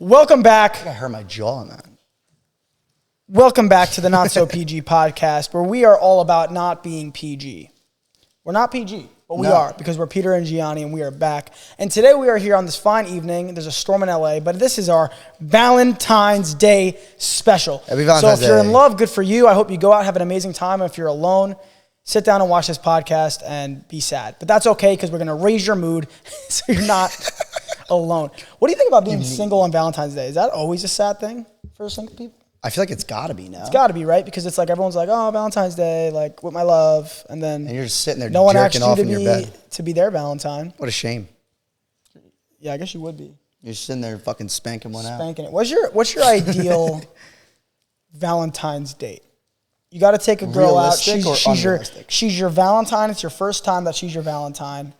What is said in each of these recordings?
Welcome back. I hurt my jaw on that. Welcome back to the Not So PG podcast, where we are all about not being PG. We're not PG, but we are, because we're Peter and Gianni, and we are back. And today we are here on this fine evening. There's a storm in LA, but this is our Valentine's Day special. Happy Valentine's So if you're Day. in love, good for you. I hope you go out, have an amazing time. If you're alone, sit down and watch this podcast and be sad. But that's okay, because we're going to raise your mood so you're not alone. What do you think about being single on Valentine's Day? Is that always a sad thing for single people? I feel like it's got to be now. It's got to be, right? Because it's like everyone's like, oh, Valentine's Day, like with my love. And then And you're just sitting there no one asked jerking off you in your bed. to be their Valentine. What a shame. Yeah, I guess you would be. You're sitting there fucking spanking one out. Spanking it. What's your ideal Valentine's date? You got to take a girl out. Realistic or unrealistic? She's your Valentine. It's your first time that she's your Valentine.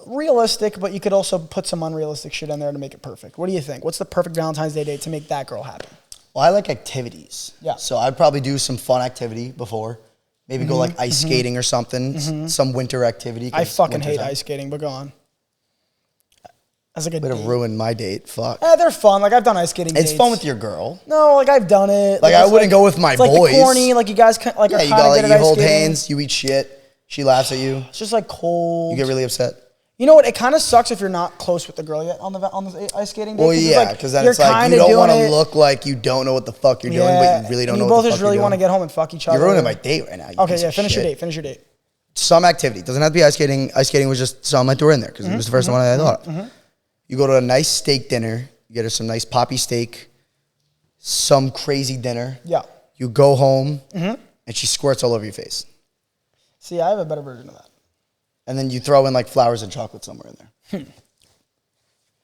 Realistic, but you could also put some unrealistic shit in there to make it perfect. What do you think? What's the perfect Valentine's Day date to make that girl happy? Well, I like activities. Yeah. So I'd probably do some fun activity before. Maybe go like ice skating or something. Some winter activity. I fucking hate ice skating, but go on. That's like a Way to date. ruin my date. Fuck. They're fun. Like, I've done ice skating dates. It's fun with your girl. No, like, I've done it. Like, I wouldn't go with my it's like boys. the corny, like, you guys like, are Yeah, you kind got of like, good you at ice hold skating. hands, you eat shit. She laughs at you. It's just, like, cold. You get really upset. You know what? It kind of sucks if you're not close with the girl yet on the ice skating day. Well, yeah, because then it's like you don't want to look like you don't know what the fuck you're doing, but you really don't know what the fuck you're doing. You both just really want to get home and fuck each other. You're ruining my date right now. Okay, yeah, finish your date. Finish your date. Some activity. Doesn't have to be ice skating. Ice skating was just something I threw in there because it was the first one I thought of. You go to a nice steak dinner. You get her some nice poppy steak, some crazy dinner. Yeah. You go home, and she squirts all over your face. See, I have a better version of that. And then you throw in like flowers and chocolate somewhere in there.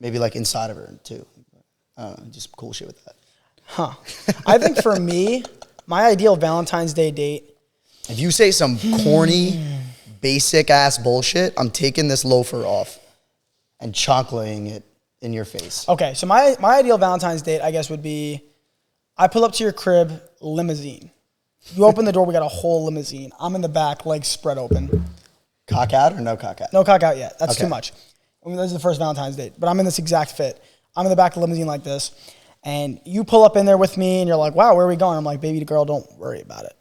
Maybe like inside of her too. I don't know, just cool shit with that. Huh. I think for me, my ideal Valentine's Day date. If you say some corny, basic ass bullshit, I'm taking this loafer off and chocolating it in your face. Okay, so my ideal Valentine's date, I guess, would be I pull up to your crib, limousine. You open the door, we got a whole limousine. I'm in the back, legs spread open. Cock out or no cock out? No cock out yet. That's Okay. too much. I mean, this is the first Valentine's date, but I'm in this exact fit. I'm in the back of the limousine like this, and you pull up in there with me, and you're like, wow, where are we going? I'm like, baby girl, don't worry about it.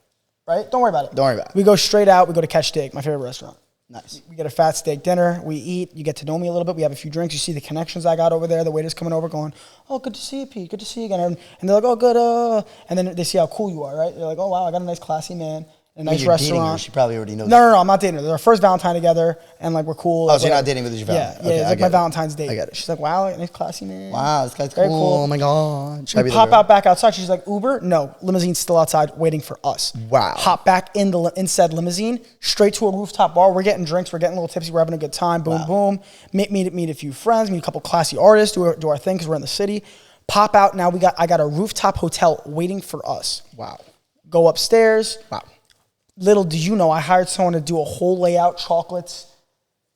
Right? Don't worry about it. Don't worry about it. We go straight out. We go to Catch Steak, my favorite restaurant. Nice. We get a fat steak dinner. We eat. You get to know me a little bit. We have a few drinks. You see the connections I got over there. The waiter's coming over going, oh, good to see you, Pete. Good to see you again. And they're like, oh, good. And then they see how cool you are, right? They're like, oh, wow, I got a nice classy man. A nice You're dating her, restaurant. she probably already knows. No, I'm not dating her. They're our first Valentine together, and like we're cool. Oh, so you're not dating with your Valentine? Yeah, Okay, it's I like get my it. Valentine's date. I get it. She's like, wow, nice classy man. Wow, this guy's Very cool. Oh my God. Should I We be pop there? out back outside. She's like, Uber? No, limousine's still outside waiting for us. Wow. Hop back in in said limousine, straight to a rooftop bar. We're getting drinks. We're getting a little tipsy. We're having a good time. Boom, boom. Meet a few friends. Meet a couple classy artists. Do our thing because we're in the city. Pop out. Now I got a rooftop hotel waiting for us. Wow. Go upstairs. Wow. Little do you know, I hired someone to do a whole layout, chocolates,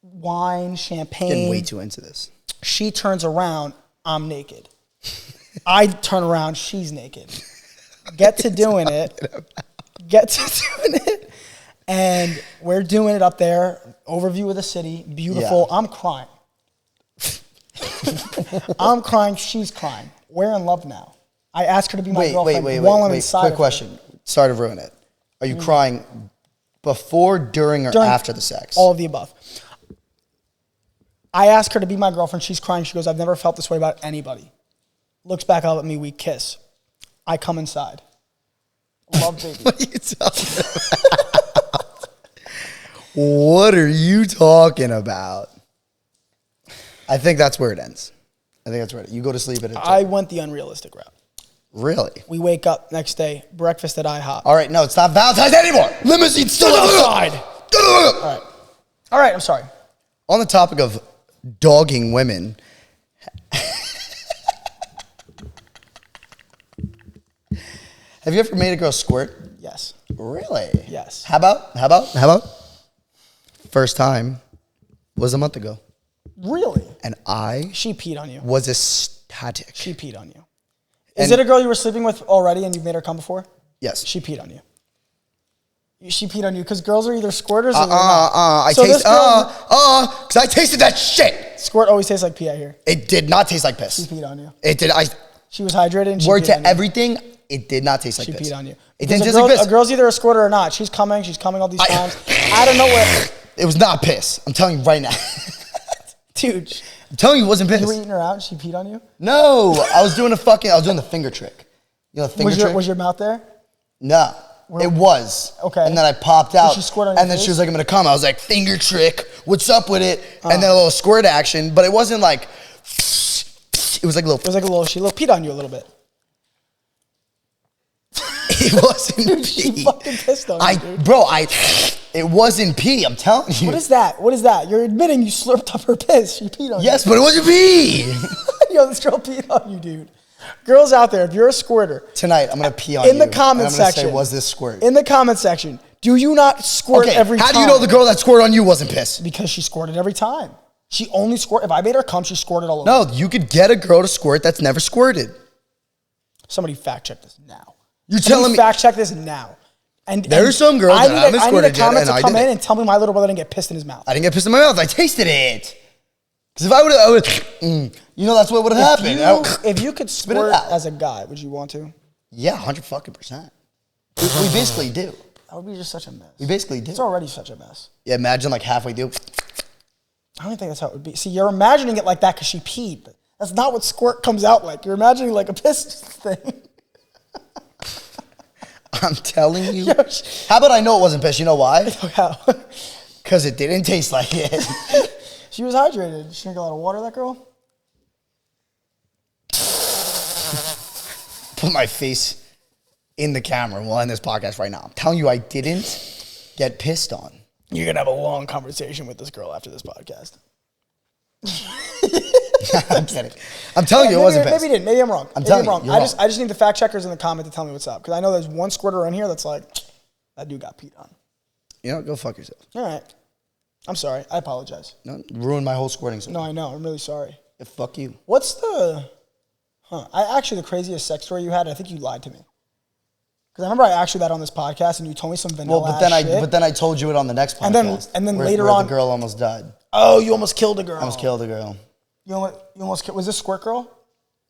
wine, champagne. Getting way too into this. She turns around, I'm naked. I turn around, she's naked. Get to doing it. And we're doing it up there. Overview of the city. Beautiful. Yeah. I'm crying. I'm crying, she's crying. We're in love now. I asked her to be my girlfriend while I'm inside. Quick question. Sorry to ruin it. Are you crying before, during, or after the sex? All of the above. I asked her to be my girlfriend. She's crying. She goes, I've never felt this way about anybody. Looks back up at me. We kiss. I come inside. Love baby. What are you talking about? What are you talking about? I think that's where it ends. I think that's where you go to sleep at a time. I went the unrealistic route. Really? We wake up next day, breakfast at IHOP. All right, no, it's not Valentine's anymore. Limousine still outside. All right, I'm sorry. On the topic of dogging women, have you ever made a girl squirt? Yes. Really? Yes. How about? First time was a month ago. Really? And She peed on you. was ecstatic. She peed on you. Is it a girl you were sleeping with already and you've made her come before? Yes. She peed on you. She peed on you because girls are either squirters or because I tasted that shit. Squirt always tastes like pee, I hear. It did not taste like piss. She peed on you. It did. She was hydrated and she word peed to on you. everything. It did not taste like piss. She peed on you. It didn't taste like piss. A girl's either a squirter or not. She's coming all these times. Out of nowhere. It was not piss. I'm telling you right now. Dude. I'm telling you it wasn't piss. You were eating her out and she peed on you? No. I was doing the finger trick. You know the finger trick? Was your mouth there? No. It was. Okay. And then I popped out. Did she squirt on your and then face? she was like, I'm going to come. I was like, finger trick. What's up with it? And then a little squirt action. But it wasn't like, it was like a little. It was like a little, she peed on you a little bit. It wasn't She pee. fucking pissed on you, dude. It wasn't pee. I'm telling you. What is that? What is that? You're admitting you slurped up her piss. She peed on you. Yes, but it wasn't pee. Yo, this girl peed on you, dude. Girls out there, if you're a squirter. Tonight, I'm going to pee on you. In the comment section. Say, was this squirt? In the comment section. Do you not squirt every time? How do you know the girl that squirted on you wasn't pissed? Because she squirted every time. She only squirted. If I made her come, she squirted all over. No, you could get a girl to squirt that's never squirted. Somebody fact check this now. You're telling me. Fact check this now. And there's some girls that haven't squirted yet, I need a comment and to come in and tell me my little brother didn't get pissed in his mouth. I didn't get pissed in my mouth. I tasted it. Because if I would have, you know, that's what would have happened. If you could squirt as a guy, would you want to? Yeah, 100%. We basically do. That would be just such a mess. We basically do. It's already such a mess. Yeah, imagine like halfway through. I don't think that's how it would be. See, you're imagining it like that because she peed. That's not what squirt comes out like. You're imagining like a piss thing. I'm telling you. How about I know it wasn't piss? You know why? How? Because it didn't taste like it. She was hydrated. Did she drink a lot of water, that girl? Put my face in the camera while in this podcast right now. I'm telling you, I didn't get pissed on. You're going to have a long conversation with this girl after this podcast. I'm kidding. I'm telling you, it wasn't pissed. Maybe you didn't. Maybe I'm wrong. I'm telling you, you're wrong. I just need the fact checkers in the comment to tell me what's up. Because I know there's one squirter in here that's like, that dude got peed on. You know, go fuck yourself. All right. I'm sorry. I apologize. No, ruined my whole squirting story. No, I know. I'm really sorry. Yeah, fuck you. What's the... the craziest sex story you had, I think you lied to me. Because I remember I asked you that on this podcast, and you told me some vanilla shit. But then I told you it on the next podcast. And then where later on... the girl almost died. Oh, you almost killed a girl. I almost killed a girl. You almost killed... Was this Squirt Girl?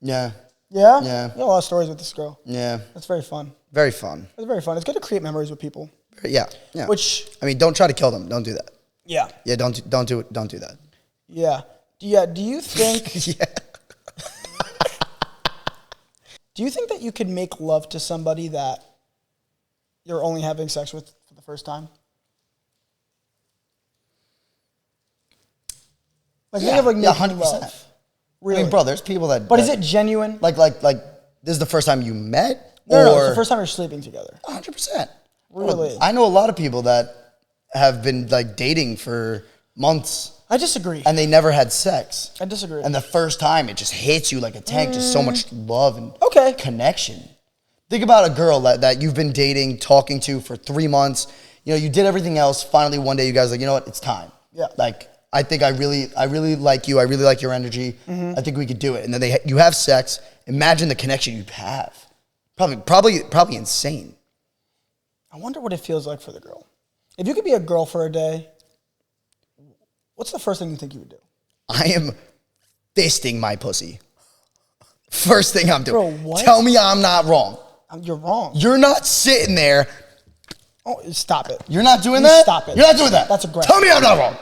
Yeah. Yeah? Yeah. You have a lot of stories with this girl. Yeah. That's very fun. Very fun. It's very fun. It's good to create memories with people. Yeah. Yeah. Which... I mean, don't try to kill them. Don't do that. Yeah. Yeah, don't do it. Don't do that. Yeah. Yeah. Do you think... Yeah. Do you think that you could make love to somebody that you're only having sex with for the first time? Like, think of like making 100%. love. Really? I mean, bro, there's people that... But is it genuine? Like, this is the first time you met? No, it's the first time you're sleeping together. 100%. Really? I know a lot of people that have been, like, dating for months. I disagree. And they never had sex. I disagree. And the first time, it just hits you like a tank. Just so much love and connection. Think about a girl that you've been dating, talking to for 3 months. You know, you did everything else. Finally, one day, you guys are like, you know what? It's time. Yeah. Like, I think I really like you. I really like your energy. Mm-hmm. I think we could do it. And then you have sex. Imagine the connection you have. Probably insane. I wonder what it feels like for the girl. If you could be a girl for a day, what's the first thing you think you would do? I am fisting my pussy. First thing I'm doing. Bro, what? Tell me I'm not wrong. You're wrong. You're not sitting there. Oh, stop it. You're not doing that? Stop it. You're not doing that. That's aggressive. Tell me I'm not wrong.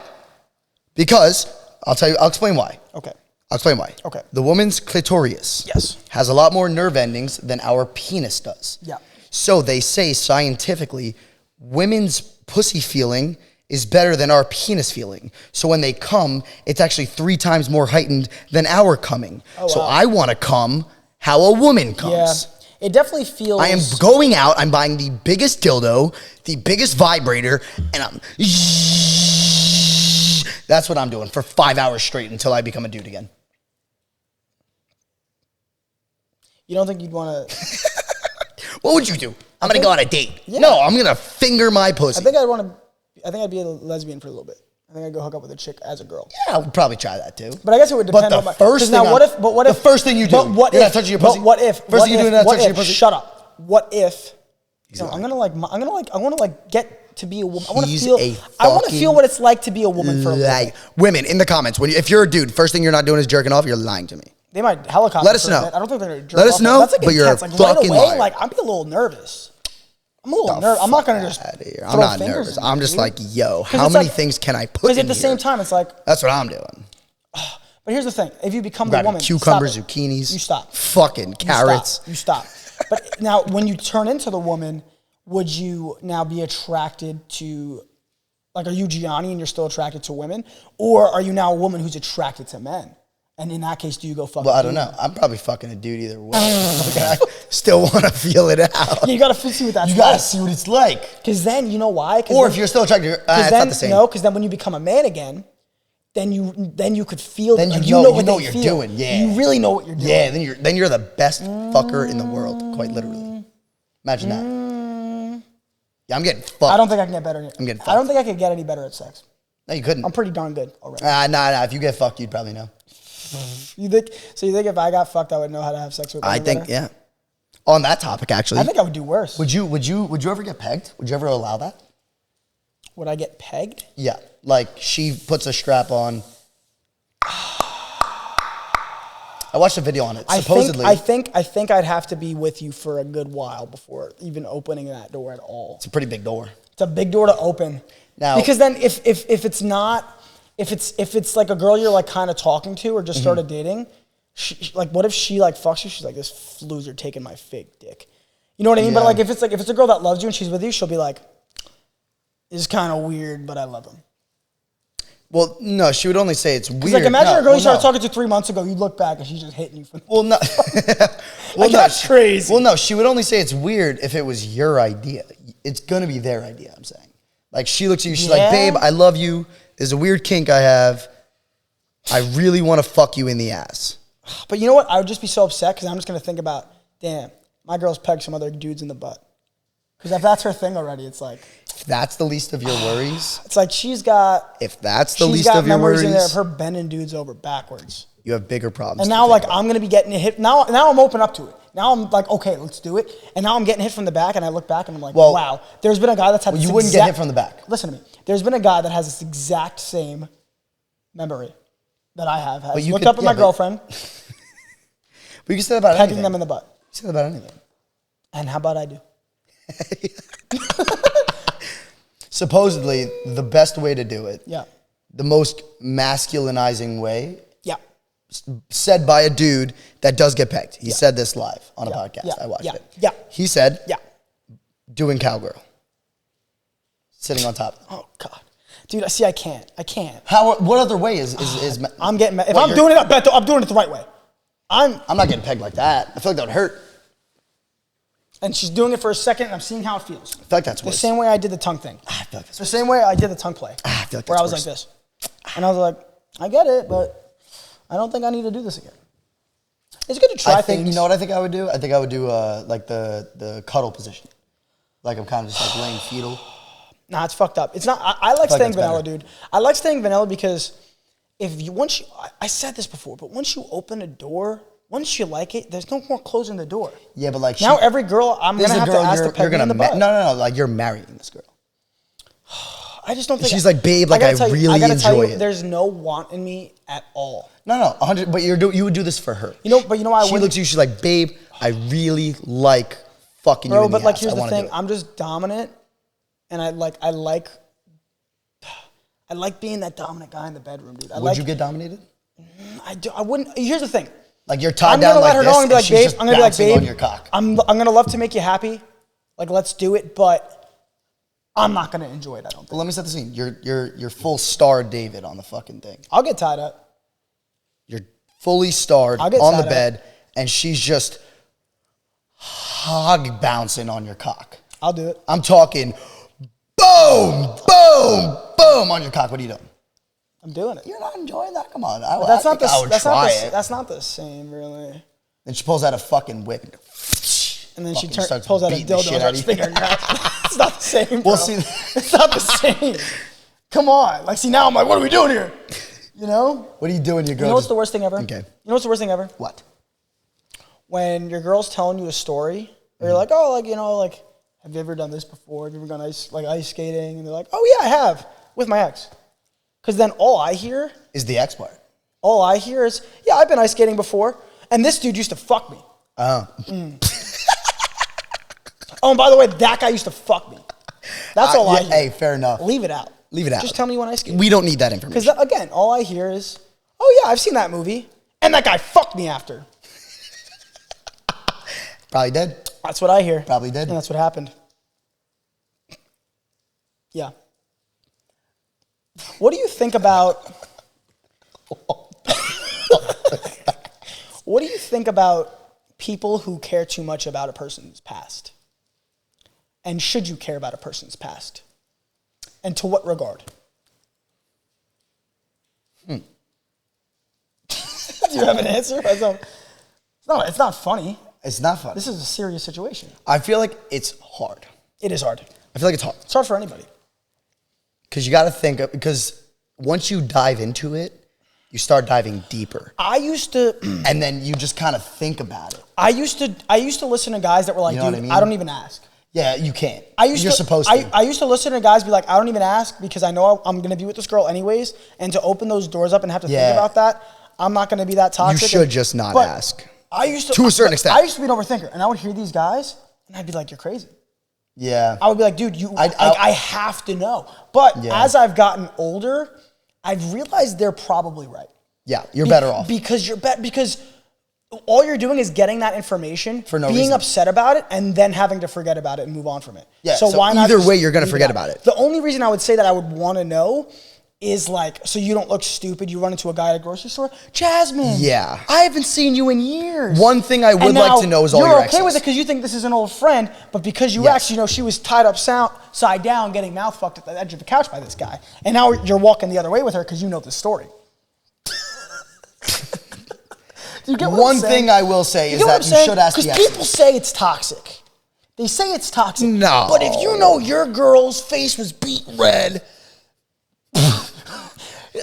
Because, I'll explain why. Okay. I'll explain why. Okay. The woman's clitoris has a lot more nerve endings than our penis does. Yeah. So they say scientifically, women's pussy feeling is better than our penis feeling. So when they come, it's actually 3 times more heightened than our coming. Oh, so I want to come how a woman comes. Yeah. It definitely feels... I am going out, I'm buying the biggest dildo, the biggest vibrator, and I'm... That's what I'm doing for 5 hours straight until I become a dude again. You don't think you'd want to... What would you do? I'm going to go on a date. Yeah. No, I'm going to finger my pussy. I think I'd be a lesbian for a little bit. I think I'd go hook up with a chick as a girl. Yeah, I would probably try that too. But I guess it would depend on my... The first thing you do, you're not touching your pussy. But what if... First thing you do, you're not touching your pussy. Shut up. What if... I'm gonna get to be a woman. I want to He's feel what it's like to be a woman for a little. Women in the comments, if you're a dude, first thing you're not doing is jerking off. You're lying to me. They might helicopter. Let us know. I don't think they're gonna jerk Let us off. know. That's like but intense. you're Like fucking right away, lying. like I'd be a little nervous. I'm a little nervous. I'm not gonna just. I'm not nervous. I'm just like, yo, how many things can I put in here? Because at the same time, it's like. That's what I'm doing. But here's the thing: if you become the woman, cucumbers, zucchinis, you stop. Fucking carrots. You stop. But now, when you turn into the woman, would you now be attracted to, like, are you Gianni and you're still attracted to women, or are you now a woman who's attracted to men? And in that case, do you go fuck? Well, I don't know. I'm probably fucking a dude either way. I still want to feel it out. Yeah, you gotta see what that's like. You gotta see what it's like. Because then, you know why? Or if you're still attracted, it's not the same. No, because then when you become a man again, then you could feel. Then like, you know what you're doing. Yeah, you really know what you're doing. Yeah, then you're the best fucker in the world, quite literally. Imagine that. Yeah, I'm getting fucked. I don't think I can get better. I'm getting fucked. I don't think I could get any better at sex. No, you couldn't. I'm pretty darn good already. Nah. If you get fucked, you'd probably know. You think if I got fucked, I would know how to have sex with women? I think, yeah. On that topic, actually. I think I would do worse. Would you ever get pegged? Would you ever allow that? Would I get pegged? Yeah. Like, she puts a strap on. I watched a video on it. Supposedly. I think I'd have to be with you for a good while before even opening that door at all. It's a pretty big door. It's a big door to open. Now, because then if it's not, if it's like a girl you're like kind of talking to or just started dating, like what if she like fucks you? She's like, this loser taking my fake dick. You know what I mean? Yeah. But like if it's a girl that loves you and she's with you, she'll be like, it's kind of weird, but I love him. Well, no, she would only say it's weird. Like imagine a girl you started talking to 3 months ago, you look back and she's just hitting you from. Well, no. That's crazy. Well, no, she would only say it's weird if it was your idea. It's gonna be their idea. I'm saying, like she looks at you, she's like, babe, I love you. There's a weird kink I have. I really want to fuck you in the ass. But you know what? I would just be so upset because I'm just gonna think about, damn, my girl's pegged some other dudes in the butt. Because if that's her thing already, it's like. If that's the least of your worries. It's like she's got. If that's the least of your worries. She's got memories in there of her bending dudes over backwards. You have bigger problems. And now, like, I'm going to be getting hit. Now I'm open up to it. Now I'm like, okay, let's do it. And now I'm getting hit from the back, and I look back, and I'm like, wow. There's been a guy that's had this you wouldn't get hit from the back. Listen to me. There's been a guy that has this exact same memory that I have. Has looked up at my girlfriend. But you can say that about anything. Pegging them in the butt. You say that about anything. And how about I do? Supposedly, the best way to do it. Yeah. The most masculinizing way. Yeah. Said by a dude that does get pegged. He said this live on a podcast. Yeah. I watched it. Yeah. He said, doing cowgirl. Sitting on top. Oh, God. Dude, see, I can't. What other way is I'm getting, if I'm doing it, I'm doing it the right way. I'm not getting pegged like that. I feel like that would hurt. And she's doing it for a second, and I'm seeing how it feels. I feel like that's worse. The same way I did the tongue thing. I feel like that's the same way I did the tongue play. I feel like where I was worse. like this. And I was like, I get it, but I don't think I need to do this again. It's good to try things. You know what I think I would do? I think I would do like the cuddle position. Like I'm kind of just like laying fetal. Nah, it's fucked up. It's not. I like staying vanilla, dude. I like staying vanilla because I said this before, but once you open a door, once you like it, there's no more closing the door. Yeah, but like now every girl, I'm gonna have to ask to peg me in the butt. No. Like you're marrying this girl. I just don't think she's like, babe. Like I really enjoy it. There's no want in me at all. No, 100. But you would do this for her. You know why? She looks at you. She's like, babe, I really like fucking you in the ass. But like, here's the thing. I'm just dominant, and I like being that dominant guy in the bedroom, dude. Would you get dominated? I wouldn't. Here's the thing. Like you're tied down like this, and she's just bouncing on your cock. I'm gonna love to make you happy. Like, let's do it, but I'm not gonna enjoy it. I don't think. Well, let me set the scene. You're full star David on the fucking thing. I'll get tied up. You're fully starred on the bed, and she's just hog bouncing on your cock. I'll do it. I'm talking boom, boom, boom on your cock. What are you doing? I'm doing it. You're not enjoying that? Come on. That's not the same, really. Then she pulls out a fucking whip. And then she pulls out a dildo and starts fingering your ass. It's not the same, bro. We'll see. It's not the same. Come on. Like, see, now I'm like, what are we doing here? You know? What are you doing? Your girl. You know what's the worst thing ever? Okay. You know what's the worst thing ever? What? When your girl's telling you a story, or you're like, oh, like, you know, like, have you ever done this before? Have you ever gone ice skating? And they're like, oh yeah, I have, with my ex. Because then all I hear is the ex part. All I hear is, yeah, I've been ice skating before, and this dude used to fuck me. Oh. Oh, and by the way, that guy used to fuck me. That's all I hear. Hey, fair enough. Leave it out. Leave it out. Just tell me when I skate. We don't need that information. Because again, all I hear is, oh yeah, I've seen that movie, and that guy fucked me after. Probably did. That's what I hear. Probably did. And that's what happened. Yeah. What do you think about... What do you think about people who care too much about a person's past? And should you care about a person's past? And to what regard? Do you have an answer? It's not funny. It's not funny. This is a serious situation. I feel like it's hard. It is hard. I feel like it's hard. It's hard for anybody. Because you got to think, because once you dive into it, you start diving deeper. I used to... And then you just kind of think about it. I used to listen to guys that were like, you know dude, what I mean? I don't even ask. Yeah, you can't. You're supposed to. I used to listen to guys be like, I don't even ask because I know I'm going to be with this girl anyways. And to open those doors up and have to think about that, I'm not going to be that toxic. You should just not ask. I used to a certain extent. I used to be an overthinker. And I would hear these guys and I'd be like, you're crazy. Yeah. I would be like, dude, I have to know. But as I've gotten older, I've realized they're probably right. Yeah, you're better off. Because because all you're doing is getting that information, for no being reason. upset about it, and then having to forget about it and move on from it. Yeah, so why not? Either way, you're going to forget about it. The only reason I would say that I would want to know is like, so you don't look stupid. You run into a guy at a grocery store, Jasmine. Yeah. I haven't seen you in years. One thing I would like to know is all your exes. You're okay with it because you think this is an old friend, but because you actually know she was tied up side down, getting mouth fucked at the edge of the couch by this guy, and now you're walking the other way with her because you know the story. You get what One I'm saying? thing I will say is that you should ask the Because exes. people say it's toxic. They say it's toxic. No. But if you know your girl's face was beaten red,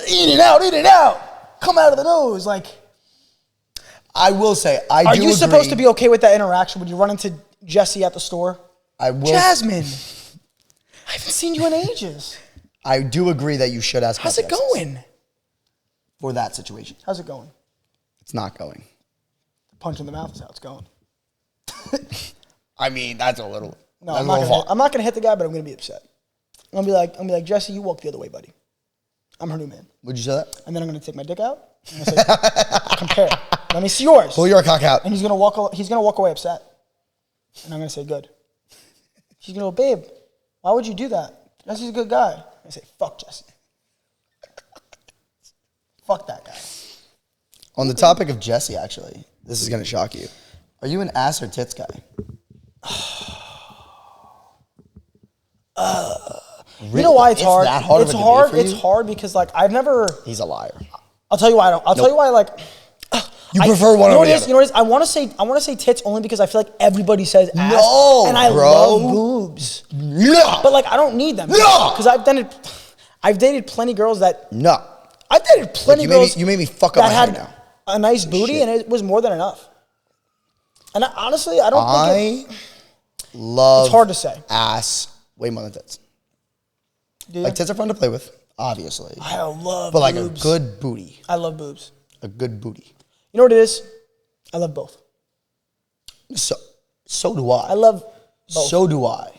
in and out, come out of the nose, like. I will say, Are you supposed to be okay with that interaction when you run into Jesse at the store? I will. Jasmine, I haven't seen you in ages. I do agree that you should ask. How's it going? For that situation. How's it going? It's not going. The punch in the mouth is how it's going. I mean, that's a little. No, I'm not gonna hit the guy, but I'm gonna be upset. I'm gonna be like, Jesse, you walk the other way, buddy. I'm her new man. Would you say that? And then I'm gonna take my dick out. I'm gonna say, compare. Let me see yours. Pull your cock out. And he's gonna walk away upset. And I'm gonna say, good. She's gonna go, babe, why would you do that? Jesse's a good guy. I say, fuck Jesse. Fuck that guy. On the topic of Jesse, actually, this is gonna shock you. Are you an ass or tits guy? You know why it's hard? That hard it's of a hard. debate for It's you? hard because like I've never. He's a liar. I'll tell you why I don't. I'll tell you why like. You prefer one over the other. You know what it is? I want to say tits only because I feel like everybody says ass. No, and I bro. love boobs. No. But like I don't need them. No. Because I've dated plenty girls that. No. I've dated plenty girls. You made me fuck up my that head had now. a nice booty and it was more than enough. And honestly, I don't think love. It's hard to say. Ass way more than tits. Do you? Like tits are fun to play with, obviously. I love but like boobs. a good booty. I love boobs. A good booty. You know what it is? I love both. So do I. I love both. So do I.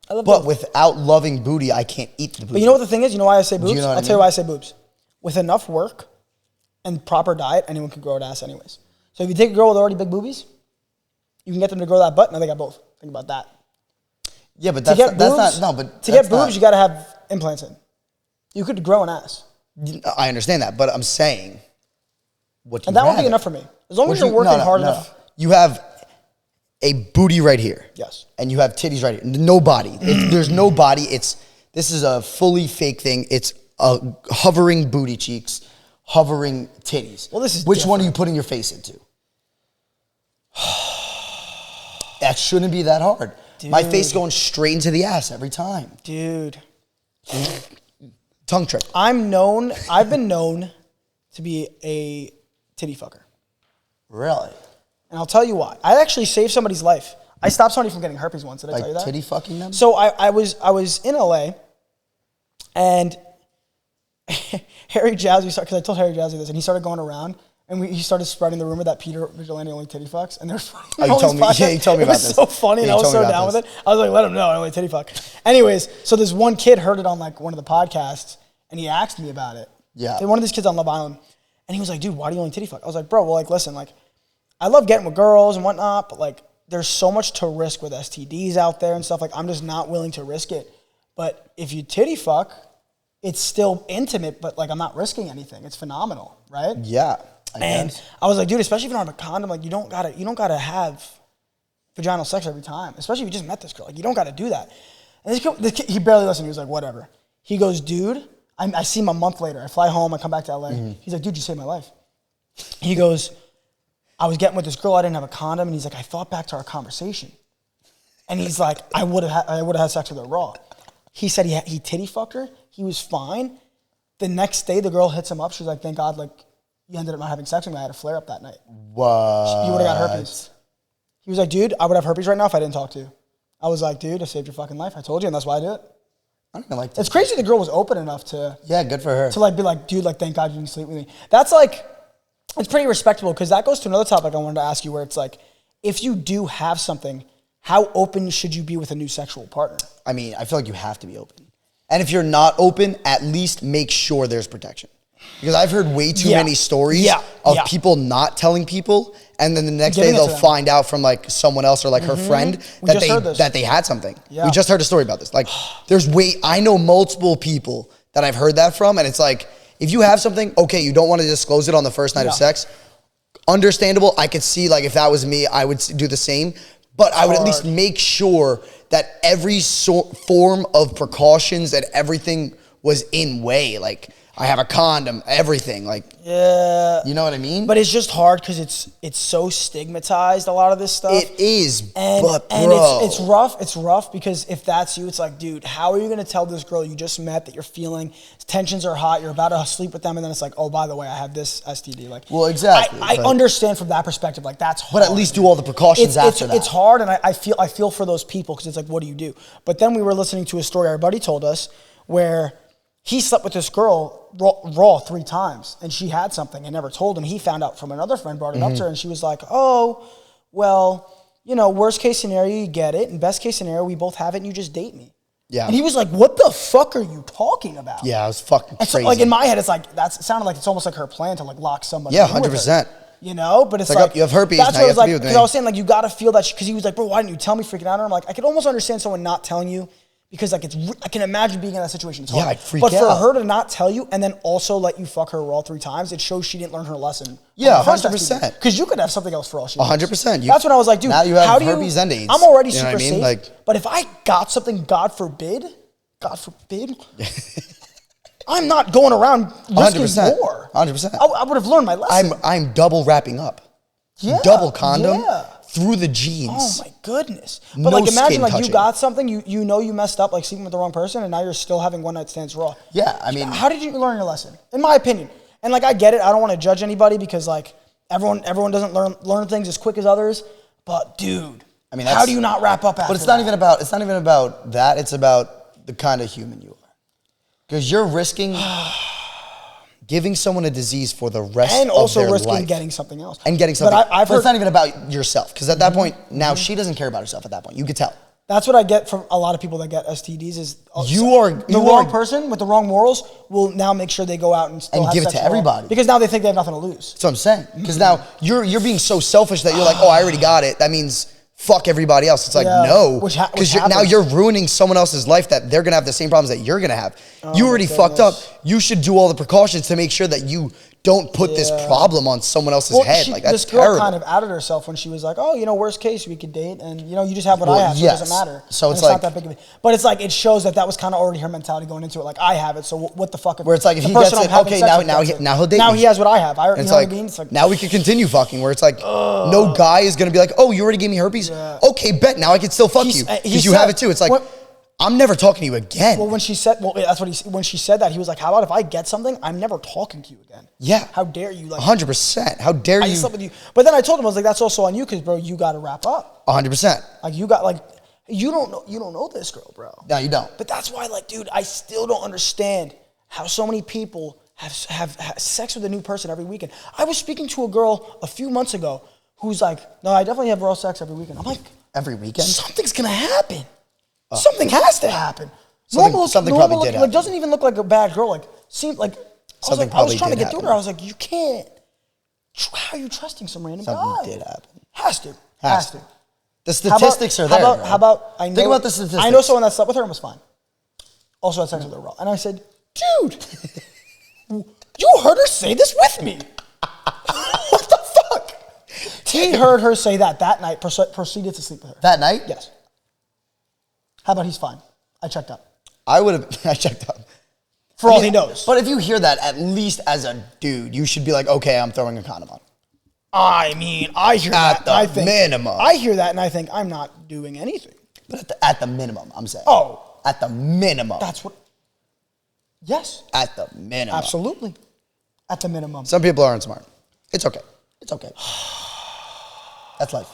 I love But both. without loving booty, I can't eat the booty. But you know what the thing is? You know why I say boobs? know what I'll I tell you mean? why I say boobs. With enough work and proper diet, anyone can grow an ass anyways. So if you take a girl with already big boobies, you can get them to grow that butt. Now they got both. Think about that. Yeah, but To get boobs, to get boobs, you got to have implants in. You could grow an ass. I understand that, but I'm saying, what do And you that would be rather? enough for me. As long as Would you're working hard no. enough. You have a booty right here. Yes. And you have titties right here. No body. There's no body. This is a fully fake thing. It's a hovering booty cheeks, hovering titties. Well, this is Which one are different. you putting your face into? That shouldn't be that hard. Dude. My face going straight into the ass every time. Dude. Tongue trick. I've been known to be a titty fucker. Really? And I'll tell you why. I actually saved somebody's life. I stopped somebody from getting herpes once. Did I tell you that? Titty fucking them? So I was in LA, and Harry Jazzy, because I told Harry Jazzy this, and he started going around, and he started spreading the rumor that Peter Vigilante only titty fucks, and there's you told me. Yeah, you told me about this. It was so funny, and I was so down with it. I was like, let him know I only titty fuck. Anyways, so this one kid heard it on like one of the podcasts, and he asked me about it. Yeah. One of these kids on Love Island, and he was like, dude, why do you only titty fuck? I was like, bro, well, like, listen, like, I love getting with girls and whatnot, but like, there's so much to risk with STDs out there and stuff. Like, I'm just not willing to risk it. But if you titty fuck, it's still intimate, but like, I'm not risking anything. It's phenomenal, right? Yeah. And I was like, dude, especially if you don't have a condom, like, you don't gotta have vaginal sex every time. Especially if you just met this girl, like, you don't gotta do that. And this kid, he barely listened. He was like, whatever. He goes, dude, I see him a month later. I fly home. I come back to LA. He's like, dude, you saved my life. He goes, I was getting with this girl. I didn't have a condom. And he's like, I thought back to our conversation. And he's like, I would have had sex with her raw. He said he titty fucked her. He was fine. The next day, the girl hits him up. She's like, thank God, like, you ended up not having sex with me. I had a flare up that night. What? He would have got herpes. He was like, dude, I would have herpes right now if I didn't talk to you. I was like, dude, I saved your fucking life. I told you, and that's why I did it. I don't even like that. It's crazy the girl was open enough to... Yeah, good for her. To like be like, dude, like, thank God you didn't sleep with me. That's like... It's pretty respectable, because that goes to another topic I wanted to ask you, where it's like, if you do have something, how open should you be with a new sexual partner? I mean, I feel like you have to be open. And if you're not open, at least make sure there's protection. Because I've heard way too many stories of people not telling people, and then the next day they'll find out from like someone else or like her friend that they had something. Yeah. We just heard a story about this. Like, I know multiple people that I've heard that from, and it's like, if you have something, okay, you don't want to disclose it on the first night of sex. Understandable. I could see, like, if that was me, I would do the same. But I would at least make sure that every form of precautions and everything was in way. Like, I have a condom, everything. Like, yeah, you know what I mean? But it's just hard because it's so stigmatized, a lot of this stuff. It is, but it's rough. It's rough because if that's you, it's like, dude, how are you going to tell this girl you just met that you're feeling tensions are hot, you're about to sleep with them, and then it's like, oh, by the way, I have this STD. Like, well, exactly. I understand from that perspective. Like, that's hard. But at least do all the precautions after that. It's hard, and I feel for those people because it's like, what do you do? But then we were listening to a story our buddy told us where he slept with this girl raw 3 times, and she had something and never told him. He found out from another friend, brought it up to her, and she was like, oh, well, you know, worst case scenario, you get it, and best case scenario, we both have it, and you just date me. Yeah. And he was like, what the fuck are you talking about? Yeah, it was fucking crazy. So, like, in my head, it's like, it sounded like it's almost like her plan to, like, lock somebody in 100%. with her, you know? But it's like, you have herpes, that's now what you I was have to be like, with me. because I was saying, like, you got to feel that, because he was like, bro, why didn't you tell me, freaking out? And I'm like, I could almost understand someone not telling you, because, like, I can imagine being in that situation. It's hard. Yeah, I'd freak out. But for her to not tell you and then also let you fuck her raw 3 times, it shows she didn't learn her lesson. Yeah, 100%. Because you could have something else for all she knows. 100%. That's when I was like, dude, now you have herpes and AIDS. I'm already you know super safe. Like, but if I got something, God forbid, I'm not going around risking more. 100%. I would have learned my lesson. I'm double wrapping up. Yeah. Double condom. Yeah. Through the jeans. Oh my goodness. But like, imagine like you got something, you know you messed up, like sleeping with the wrong person, and now you're still having one night stands raw. Yeah, I mean, how did you learn your lesson? In my opinion. And like, I get it, I don't want to judge anybody because like everyone doesn't learn things as quick as others. But dude, I mean, how do you not wrap up after that? But it's not even about that, it's about the kind of human you are. Because you're risking giving someone a disease for the rest of their life. And also risking getting something else. And getting something. But it's not even about yourself. Because at that point, now she doesn't care about herself at that point. You could tell. That's what I get from a lot of people that get STDs is the wrong person with the wrong morals will now make sure they go out and still have give it to everybody. Because now they think they have nothing to lose. That's what I'm saying. Because now you're being so selfish that you're like, oh, I already got it. That means fuck everybody else. It's like, no. Because now you're ruining someone else's life that they're going to have the same problems that you're going to have. You already fucked up. You should do all the precautions to make sure that you don't put this problem on someone else's head. Like, that's terrible. This girl kind of outed herself when she was like, oh, you know, worst case, we could date, and, you know, you just have what I have, so it doesn't matter. So it's like, not that big of a... But it's like, it shows that was kind of already her mentality going into it. Like, I have it, so what the fuck... Where it's like, if he gets it, okay, now he'll date me. Now he has what I have. It's like, now we can continue fucking, where it's like, no guy is going to be like, oh, you already gave me herpes? Okay, bet, now I can still fuck you. Because you have it too. It's like... I'm never talking to you again. Well, when she said when she said that, he was like, how about if I get something, I'm never talking to you again. Yeah. How dare you? Like 100%. How dare you? I slept with you. But then I told him, I was like, that's also on you because, bro, you got to wrap up. 100%. Like, you don't know this girl, bro. No, you don't. But that's why, like, dude, I still don't understand how so many people have sex with a new person every weekend. I was speaking to a girl a few months ago who's like, no, I definitely have raw sex every weekend. I'm like, every weekend? Something's going to happen. Oh. Something has to happen. Something probably did happen. Like, doesn't even look like a bad girl. Like, seemed like, I was trying to get through to her. I was like, you can't. How are you trusting some random guy? Something did happen. Has to. The statistics are there. How about, think about the statistics. I know someone that slept with her and was fine. Also had sex with her raw. And I said, dude, you heard her say this with me. What the fuck? He heard her say that night, proceeded to sleep with her. That night? Yes. How about he's fine? I checked up. I checked up. For all he knows. But if you hear that, at least as a dude, you should be like, okay, I'm throwing a condom on. I mean, I hear that. At the minimum. I hear that and I think I'm not doing anything. But at the minimum, I'm saying. Oh. At the minimum. That's what. Yes. At the minimum. Absolutely. At the minimum. Some people aren't smart. It's okay. It's okay. That's life.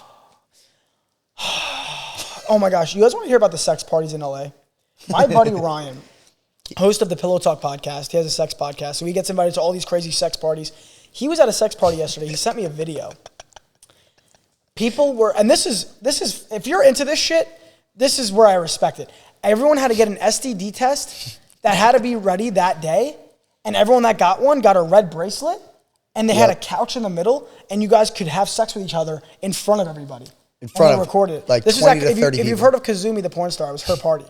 Oh my gosh. You guys want to hear about the sex parties in LA? My buddy Ryan, host of the Pillow Talk podcast, he has a sex podcast, so he gets invited to all these crazy sex parties. He was at a sex party yesterday. He sent me a video. People were, and this is, if you're into this shit, this is where I respect it. Everyone had to get an STD test that had to be ready that day, and everyone that got one got a red bracelet, and they had a couch in the middle, and you guys could have sex with each other in front of everybody. In front of, recorded it. Like, this 20 is to 30 if you've heard of Kazumi, the porn star, it was her party.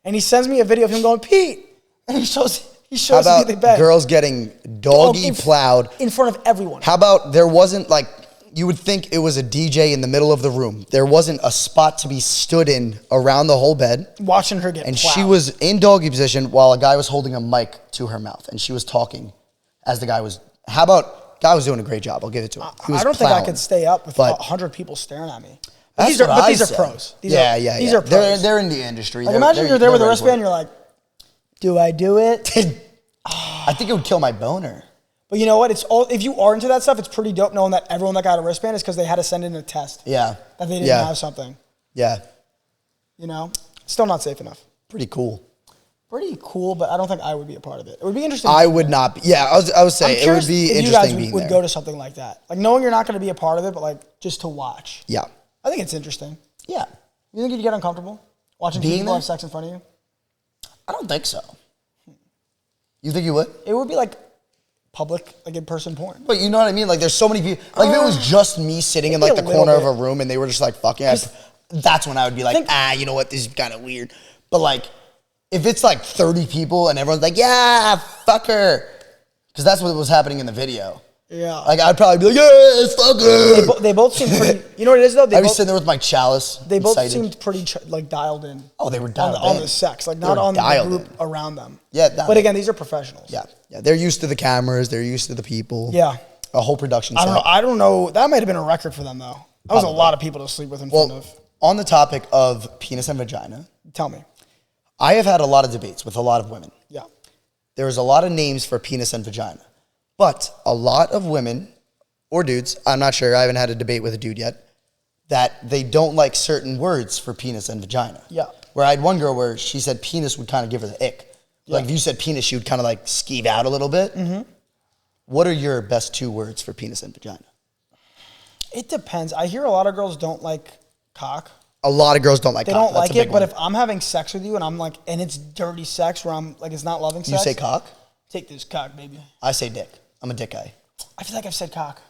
And he sends me a video of him going, Pete, and he shows How about me the bed. girls getting doggy plowed? In front of everyone. How about there wasn't like, you would think it was a DJ in the middle of the room. There wasn't a spot to be stood in around the whole bed. Watching her get And plowed. she was in doggy position while a guy was holding a mic to her mouth. And she was talking as the guy was, guy was doing a great job. I'll give it to him. I don't think I could stay up with 100 people staring at me. These are pros. These are pros. They're in the industry. Like, imagine you're there with a wristband, you're like, do I do it? I think it would kill my boner. But you know what? If you are into that stuff, it's pretty dope knowing that everyone that got a wristband is because they had to send in a test. Yeah. That they didn't have something. Yeah. You know? Still not safe enough. Pretty cool. Pretty cool, but I don't think I would be a part of it. It would be interesting. I would not be. Yeah, I was saying it would be interesting being there. You guys would go to something like that. Like knowing you're not going to be a part of it, but like just to watch. Yeah. I think it's interesting. Yeah. You think you'd get uncomfortable watching people have sex in front of you? I don't think so. You think you would? It would be like public, like in-person porn. But you know what I mean? Like there's so many people. Like if it was just me sitting in like the corner of a room and they were just like fucking, that's when I would be like, you know what? This is kind of weird. But like if it's like 30 people and everyone's like, yeah, fuck her. Because that's what was happening in the video. Yeah. Like, I'd probably be like, yes, fuck her. They both seemed pretty, you know what it is though? I'd be sitting there with my chalice. They both seemed pretty like dialed in. Oh, they were dialed in. On the sex, like not on the group around them. Yeah. But again, these are professionals. Yeah. Yeah. They're used to the cameras. They're used to the people. Yeah. A whole production set. I don't know. That might have been a record for them though. That was a lot of people to sleep with in front of. On the topic of penis and vagina. Tell me. I have had a lot of debates with a lot of women. Yeah. There's a lot of names for penis and vagina. But a lot of women or dudes, I'm not sure, I haven't had a debate with a dude yet, that they don't like certain words for penis and vagina. Yeah. Where I had one girl where she said penis would kind of give her the ick. Yeah. Like if you said penis, she would kind of like skeeve out a little bit. Mm-hmm. What are your best two words for penis and vagina? It depends. I hear a lot of girls don't like cock. A lot of girls don't like cock. They don't like it, but if I'm having sex with you and I'm like, and it's dirty sex where I'm like, it's not loving sex. You say cock? Take this cock, baby. I say dick. I'm a dick guy. I feel like I've said cock.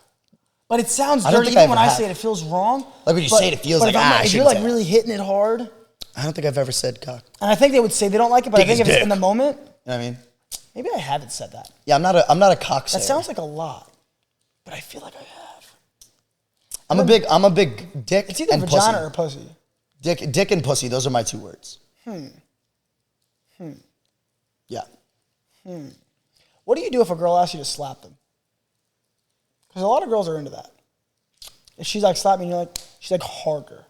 But it sounds dirty. Even when I say it, it feels wrong. Like when you say it, it feels like, if you're like really hitting it hard. I don't think I've ever said cock. And I think they would say they don't like it, but I think if it's in the moment. You know what I mean? Maybe I haven't said that. Yeah, I'm not a cock sayer. That sounds like a lot. But I feel like I have. I'm a big dick. It's either vagina or pussy. Dick and pussy, those are my two words. Yeah. What do you do if a girl asks you to slap them? Because a lot of girls are into that. If she's like, slap me, and you're like, she's like, harder.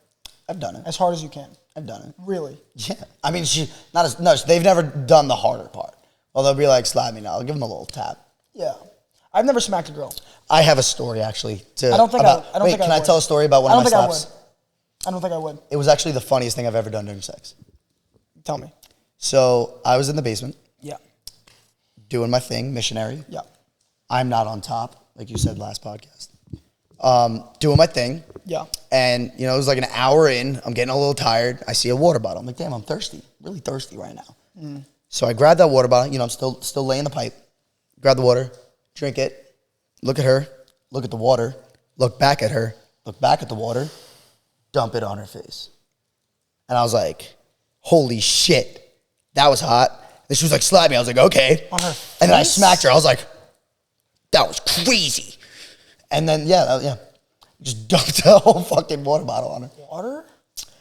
I've done it. As hard as you can. I've done it. Really? Yeah. I mean, they've never done the harder part. Well, they'll be like, slap me now. I'll give them a little tap. Yeah. I've never smacked a girl. I have a story, actually. Can I tell a story about one of my slaps? I don't think I would. It was actually the funniest thing I've ever done during sex. Tell me. So I was in the basement. Yeah. Doing my thing, missionary. Yeah. I'm not on top, like you said last podcast. Doing my thing. Yeah. And, it was like an hour in. I'm getting a little tired. I see a water bottle. I'm like, damn, I'm thirsty. Really thirsty right now. So I grab that water bottle. I'm still laying the pipe. Grab the water. Drink it. Look at her. Look at the water. Look back at her. Look back at the water. Dump it on her face. And I was like, holy shit. That was hot. And she was like, slap me. I was like, okay. On her face? And then I smacked her. I was like, that was crazy. And then, just dumped the whole fucking water bottle on her. Water?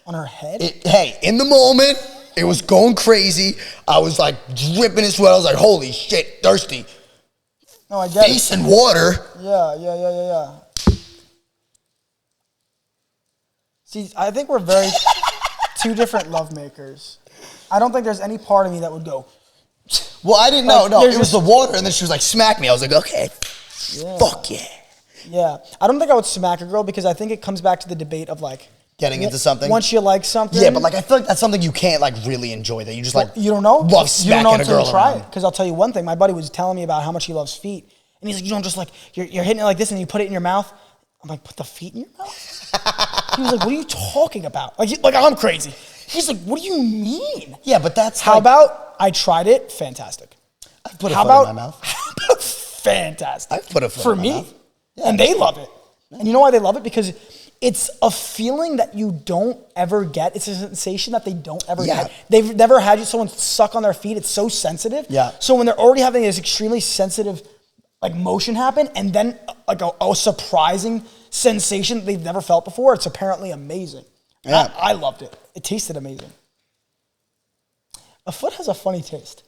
On her head? Hey, in the moment, it was going crazy. I was like dripping in sweat. I was like, holy shit, thirsty. No, I get Face and water. Yeah. See, I think we're very two different love makers. I don't think there's any part of me that would go. Well, I didn't know. No, it was the water, and then she was like, smack me. I was like, okay, fuck yeah. Yeah, I don't think I would smack a girl because I think it comes back to the debate of like getting into something. Once you like something, yeah, but like I feel like that's something you can't like really enjoy. That you just like you don't know. Love smacking a girl try around. it because I'll tell you one thing. My buddy was telling me about how much he loves feet, and he's like, you don't just like you're hitting it like this and you put it in your mouth. I'm like, put the feet in your mouth. He was like, what are you talking about? Like I'm crazy. He's like, what do you mean? Yeah, but that's how about I tried it. Fantastic. I put a foot in my mouth. Fantastic. I put a foot for in my me, mouth. Yeah. And they love it. And you know why they love it? Because it's a feeling that you don't ever get. It's a sensation that they don't ever get. They've never had someone suck on their feet. It's so sensitive. Yeah. So when they're already having this extremely sensitive like motion happen, and then like a surprising sensation that they've never felt before, it's apparently amazing. Yeah. I loved it. It tasted amazing. A foot has a funny taste.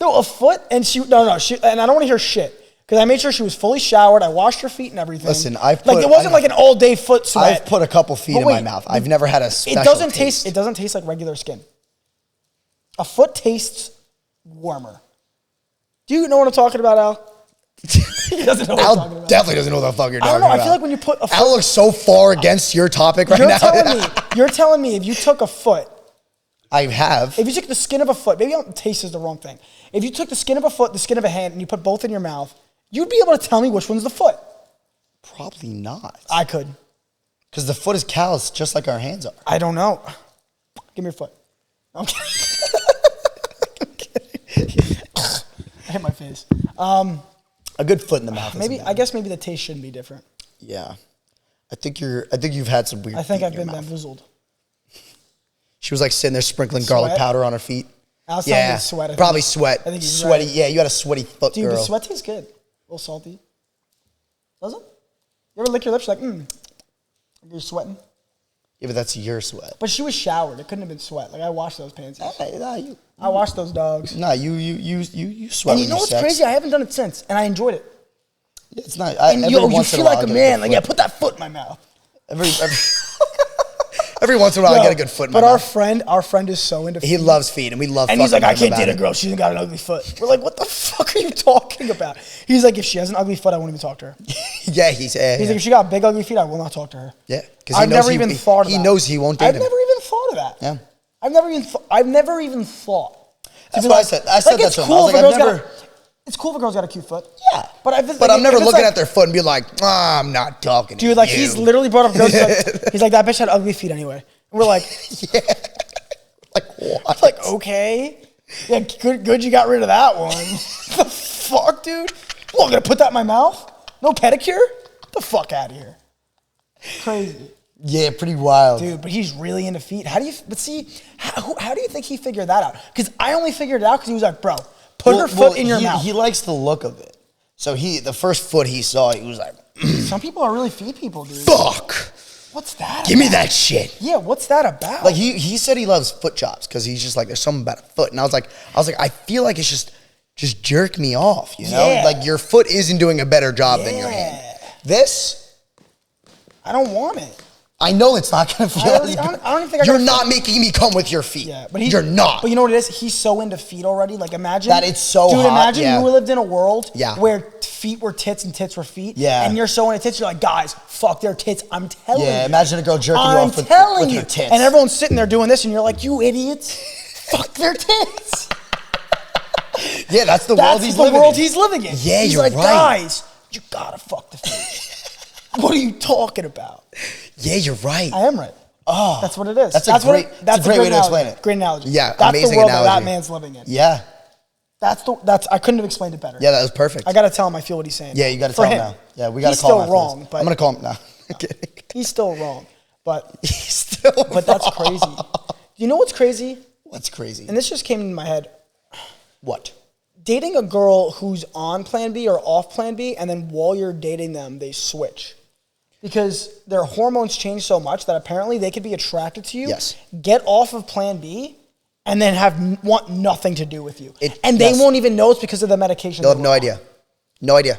No, a foot and and I don't want to hear shit. Because I made sure she was fully showered. I washed her feet and everything. Listen, it wasn't like an all-day foot sweat. I've put a couple feet in my mouth. I've never had a special taste. It doesn't taste like regular skin. A foot tastes warmer. Do you know what I'm talking about, Al? He doesn't know what I'm talking about. Definitely doesn't know what the fuck you're talking about. I don't know. I feel like when you put a foot... Al looks so far against your topic right now. You're telling me if you took a foot... I have. If you took the skin of a foot... Maybe taste is the wrong thing. If you took the skin of a foot, the skin of a hand, and you put both in your mouth, you'd be able to tell me which one's the foot. Probably not. I could. Because the foot is callous just like our hands are. I don't know. Give me your foot. I'm kidding. I'm kidding. I hit my face. A good foot in the mouth. I guess maybe the taste shouldn't be different. Yeah. I think you've had some weird I think I've been bamboozled. She was like sitting there sprinkling garlic powder on her feet. Yeah, sweat. Probably sweat. I think he's sweaty. Right. Yeah, you had a sweaty foot, Dude, girl. the sweat tastes good. A little salty. Does it? You ever lick your lips? You're like, you're sweating? Yeah, but that's your sweat. But she was showered. It couldn't have been sweat. Like, I washed those panties. I washed those dogs. Nah, you sweat. And you know what's crazy? I haven't done it since, and I enjoyed it. Yeah, it's not. You feel like a man. Like, put that foot in my mouth. Every once in a while, I get a good foot in my mouth. But our friend is so into feet. He loves feet, and we love. And he's like, I can't date a girl. She's got an ugly foot. We're like, what the fuck are you talking about? He's like, if she has an ugly foot, I won't even talk to her. Yeah, he's like, if she got big ugly feet, I will not talk to her. Yeah, because I've never even thought of that. He knows he won't date him. I've never even thought of that. Yeah, I've never even thought. That's what I said. I said that to him. I was like, it's cool if a girl's got a cute foot. Yeah. But I'm never looking at their foot and be like, I'm not talking to you. Dude, like, he's literally brought up girls. He's like, that bitch had ugly feet anyway. And we're like, yeah. Like, what? Like, okay. Yeah, good you got rid of that one. The fuck, dude? Well, I'm going to put that in my mouth? No pedicure? Get the fuck out of here. Crazy. Yeah, pretty wild. Dude, but he's really into feet. How do you think he figured that out? Because I only figured it out because he was like, bro, put her foot in your mouth. He likes the look of it. So the first foot he saw, he was like, some people are really feet people, dude. Fuck. What's that Give me that shit. Yeah, what's that about? Like, he said he loves foot chops because he's just like, there's something about a foot. And I was like, I feel like it's just jerk me off, you know? Yeah. Like, your foot isn't doing a better job than your hand. This, I don't want it. I know it's not going to feel I don't even think you're not making me come with your feet. Yeah, but you're not. But you know what it is? He's so into feet already. Like, imagine that it's so dude, hot. Imagine you lived in a world where feet were tits and tits were feet. Yeah. And you're so into tits, you're like, guys, fuck their tits. I'm telling you. Yeah, imagine a girl jerking you off with her tits. And everyone's sitting there doing this, and you're like, you idiots. Fuck their tits. Yeah, that's the world he's living in. Yeah, he's you're like, right. Guys, you gotta fuck the feet. What are you talking about? Yeah, you're right. I am right. Oh, that's what it is. That's a great way to explain it. Great analogy. Yeah, that's amazing the world analogy. that man's living in. Yeah. I couldn't have explained it better. Yeah, that was perfect. I gotta tell him I feel what he's saying. Yeah, you gotta tell him now. Yeah, we gotta He's call him. still wrong, but I'm gonna call him now. He's still wrong, but he's still wrong. But that's crazy. You know what's crazy? What's crazy? And this just came into my head. What? Dating a girl who's on Plan B or off Plan B, and then while you're dating them, they switch. Because their hormones change so much that apparently they could be attracted to you, get off of Plan B, and then want nothing to do with you. They won't even know it's because of the medication. They'll have no idea. No idea.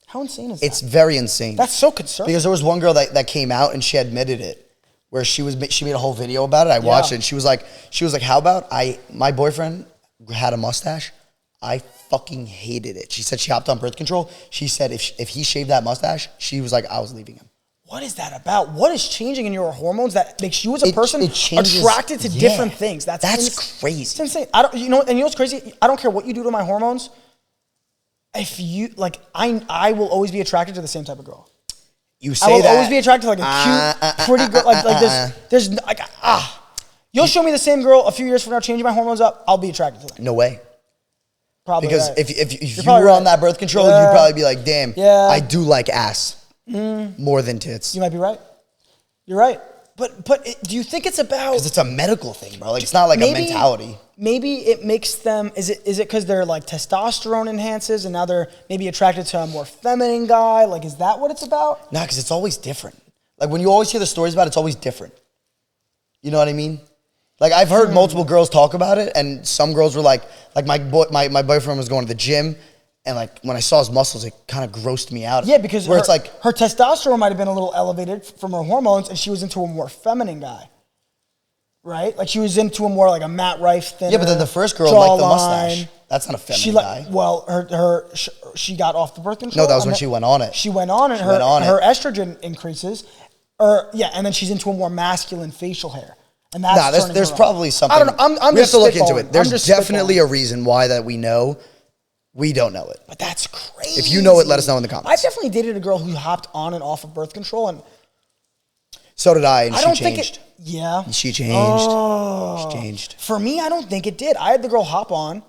How insane is that? It's very insane. That's so concerning. Because there was one girl that came out and she admitted it, where she made a whole video about it. I watched it and she was like, how about my boyfriend had a mustache. I fucking hated it. She said she hopped on birth control. She said if he shaved that mustache, she was like, I was leaving him. What is that about? What is changing in your hormones that makes you as a person attracted to different things? That's crazy. It's insane. You know what's crazy? I don't care what you do to my hormones. If you I will always be attracted to the same type of girl. You say that. I will always be attracted to like a cute, pretty girl. There's You'll show me the same girl a few years from now, changing my hormones up. I'll be attracted to them. No way. Probably because right. if you were on that birth control, you'd probably be like, damn, I do like ass more than tits. You might be right. You're right. But do you think it's about? Because it's a medical thing, bro. Like it's not like a mentality. Maybe it makes them. Is it because they're like testosterone enhances, and now they're maybe attracted to a more feminine guy? Like, is that what it's about? Nah, because it's always different. Like when you always hear the stories about it, it's always different. You know what I mean? Like I've heard multiple girls talk about it, and some girls were like my boyfriend was going to the gym, and like when I saw his muscles, it kind of grossed me out. Yeah, because it's like her testosterone might have been a little elevated from her hormones, and she was into a more feminine guy, right? Like she was into a more like a Matt Rife thinner. Yeah, but then the first girl liked the mustache. That's not a feminine guy. Well, she got off the birth control. No, that was when she went on it. She went on it. Her estrogen increases, and then she's into a more masculine facial hair. And that's there's probably something. I don't know. We have to look into it. There's definitely a reason why that we know. We don't know it. But that's crazy. If you know it, let us know in the comments. I definitely dated a girl who hopped on and off of birth control, and so did I. And she changed. Think it. Yeah. She changed. Oh. She changed. For me, I don't think it did. I had the girl hop on,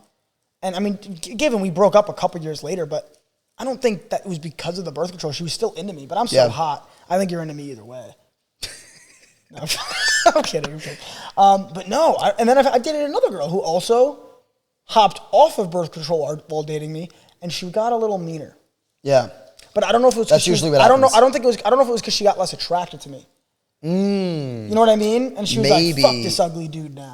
and I mean, given we broke up a couple years later, but I don't think that it was because of the birth control. She was still into me, but I'm so hot. I think you're into me either way. No, I'm kidding. But no, and then I dated another girl who also hopped off of birth control while dating me, and she got a little meaner. Yeah, but I don't know if it was. That's usually what happens. I don't think it was because she got less attracted to me. You know what I mean? And she was like, "Fuck this ugly dude now."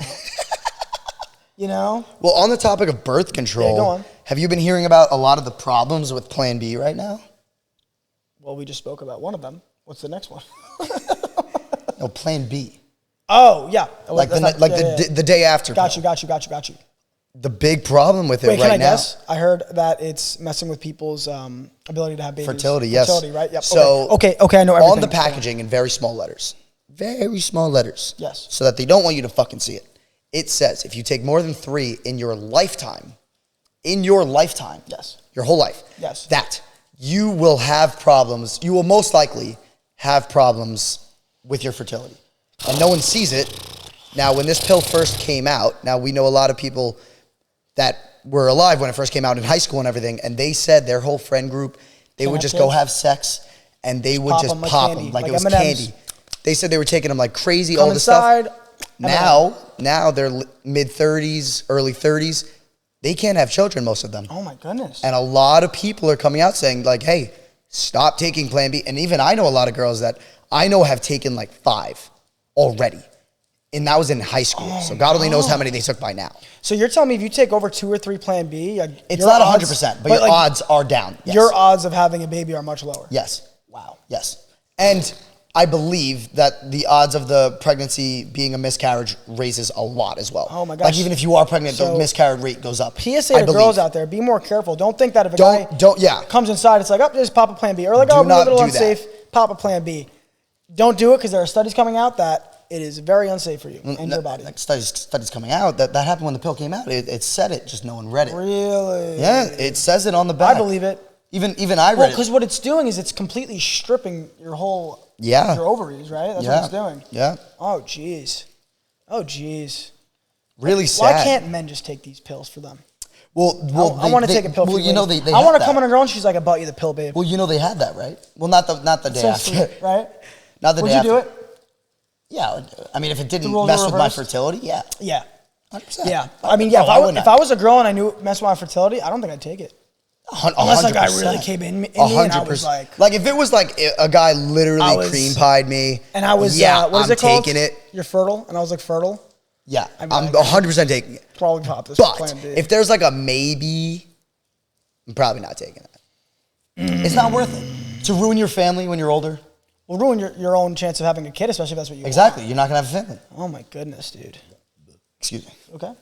You know. Well, on the topic of birth control, go on. Have you been hearing about a lot of the problems with Plan B right now? Well, we just spoke about one of them. What's the next one? No, Plan B. Oh, yeah. The day after. Got you. The big problem with it right now. Can I guess? I heard that it's messing with people's ability to have babies. Fertility, yes. Fertility, right? Yep. So, okay, I know everything. On the packaging in very small letters. Very small letters. Yes. So that they don't want you to fucking see it. It says if you take more than 3 in your lifetime, yes, your whole life, yes, that you will have problems. You will most likely have problems with your fertility. And no one sees it. Now, when this pill first came out, now we know a lot of people that were alive when it first came out in high school and everything, and they said their whole friend group, they would just go have sex, and they would just pop them like it was candy. They said they were taking them like crazy, all this stuff. Now they're mid-30s, early 30s. They can't have children, most of them. Oh, my goodness. And a lot of people are coming out saying, like, hey, stop taking Plan B. And even I know a lot of girls that I know have taken like 5 already. And that was in high school. So God only knows how many they took by now. So you're telling me if you take over 2 or 3 Plan B, it's not 100%, but your odds are down. Yes. Your odds of having a baby are much lower. Yes. Wow. Yes. And I believe that the odds of the pregnancy being a miscarriage raises a lot as well. Oh my gosh. Like even if you are pregnant, the miscarriage rate goes up. PSA to girls out there, be more careful. Don't think that if a guy comes inside, it's like, oh, just pop a plan B. Or like, oh, I'm a little unsafe, pop a plan B. Don't do it because there are studies coming out that it is very unsafe for you and your body. Like studies coming out, that happened when the pill came out. It said it, just no one read it. Really? Yeah, it says it on the back. I believe it. Even I read it. Well, because what it's doing is it's completely stripping your whole... your ovaries, right? That's what it's doing. Yeah. Oh, jeez. Oh, jeez. Really sad. Why can't men just take these pills for them? Well, I want to take a pill for you. They I want to come in a girl and she's like, I bought you the pill, babe. Well, they had that, right? Well, not the day after. Sweet, right? Not the Would day after. Would you do it? Yeah. I mean, if it didn't mess with my fertility, yeah. Yeah. 100%. Yeah. I mean, yeah, if I was a girl and I knew it messed with my fertility, I don't think I'd take it. 100%. Unless a guy really came in me and I was like... if it was like a guy literally cream pied me. And I was, what is it called? Taking it. You're fertile? And I was like, fertile? Yeah, I'm 100% taking it. Probably pop this plan B. If there's like a maybe, I'm probably not taking it. It's not worth it. To ruin your family when you're older. Will ruin your own chance of having a kid, especially if that's what you want. Exactly. You're not going to have a family. Oh my goodness, dude. Excuse me. Okay.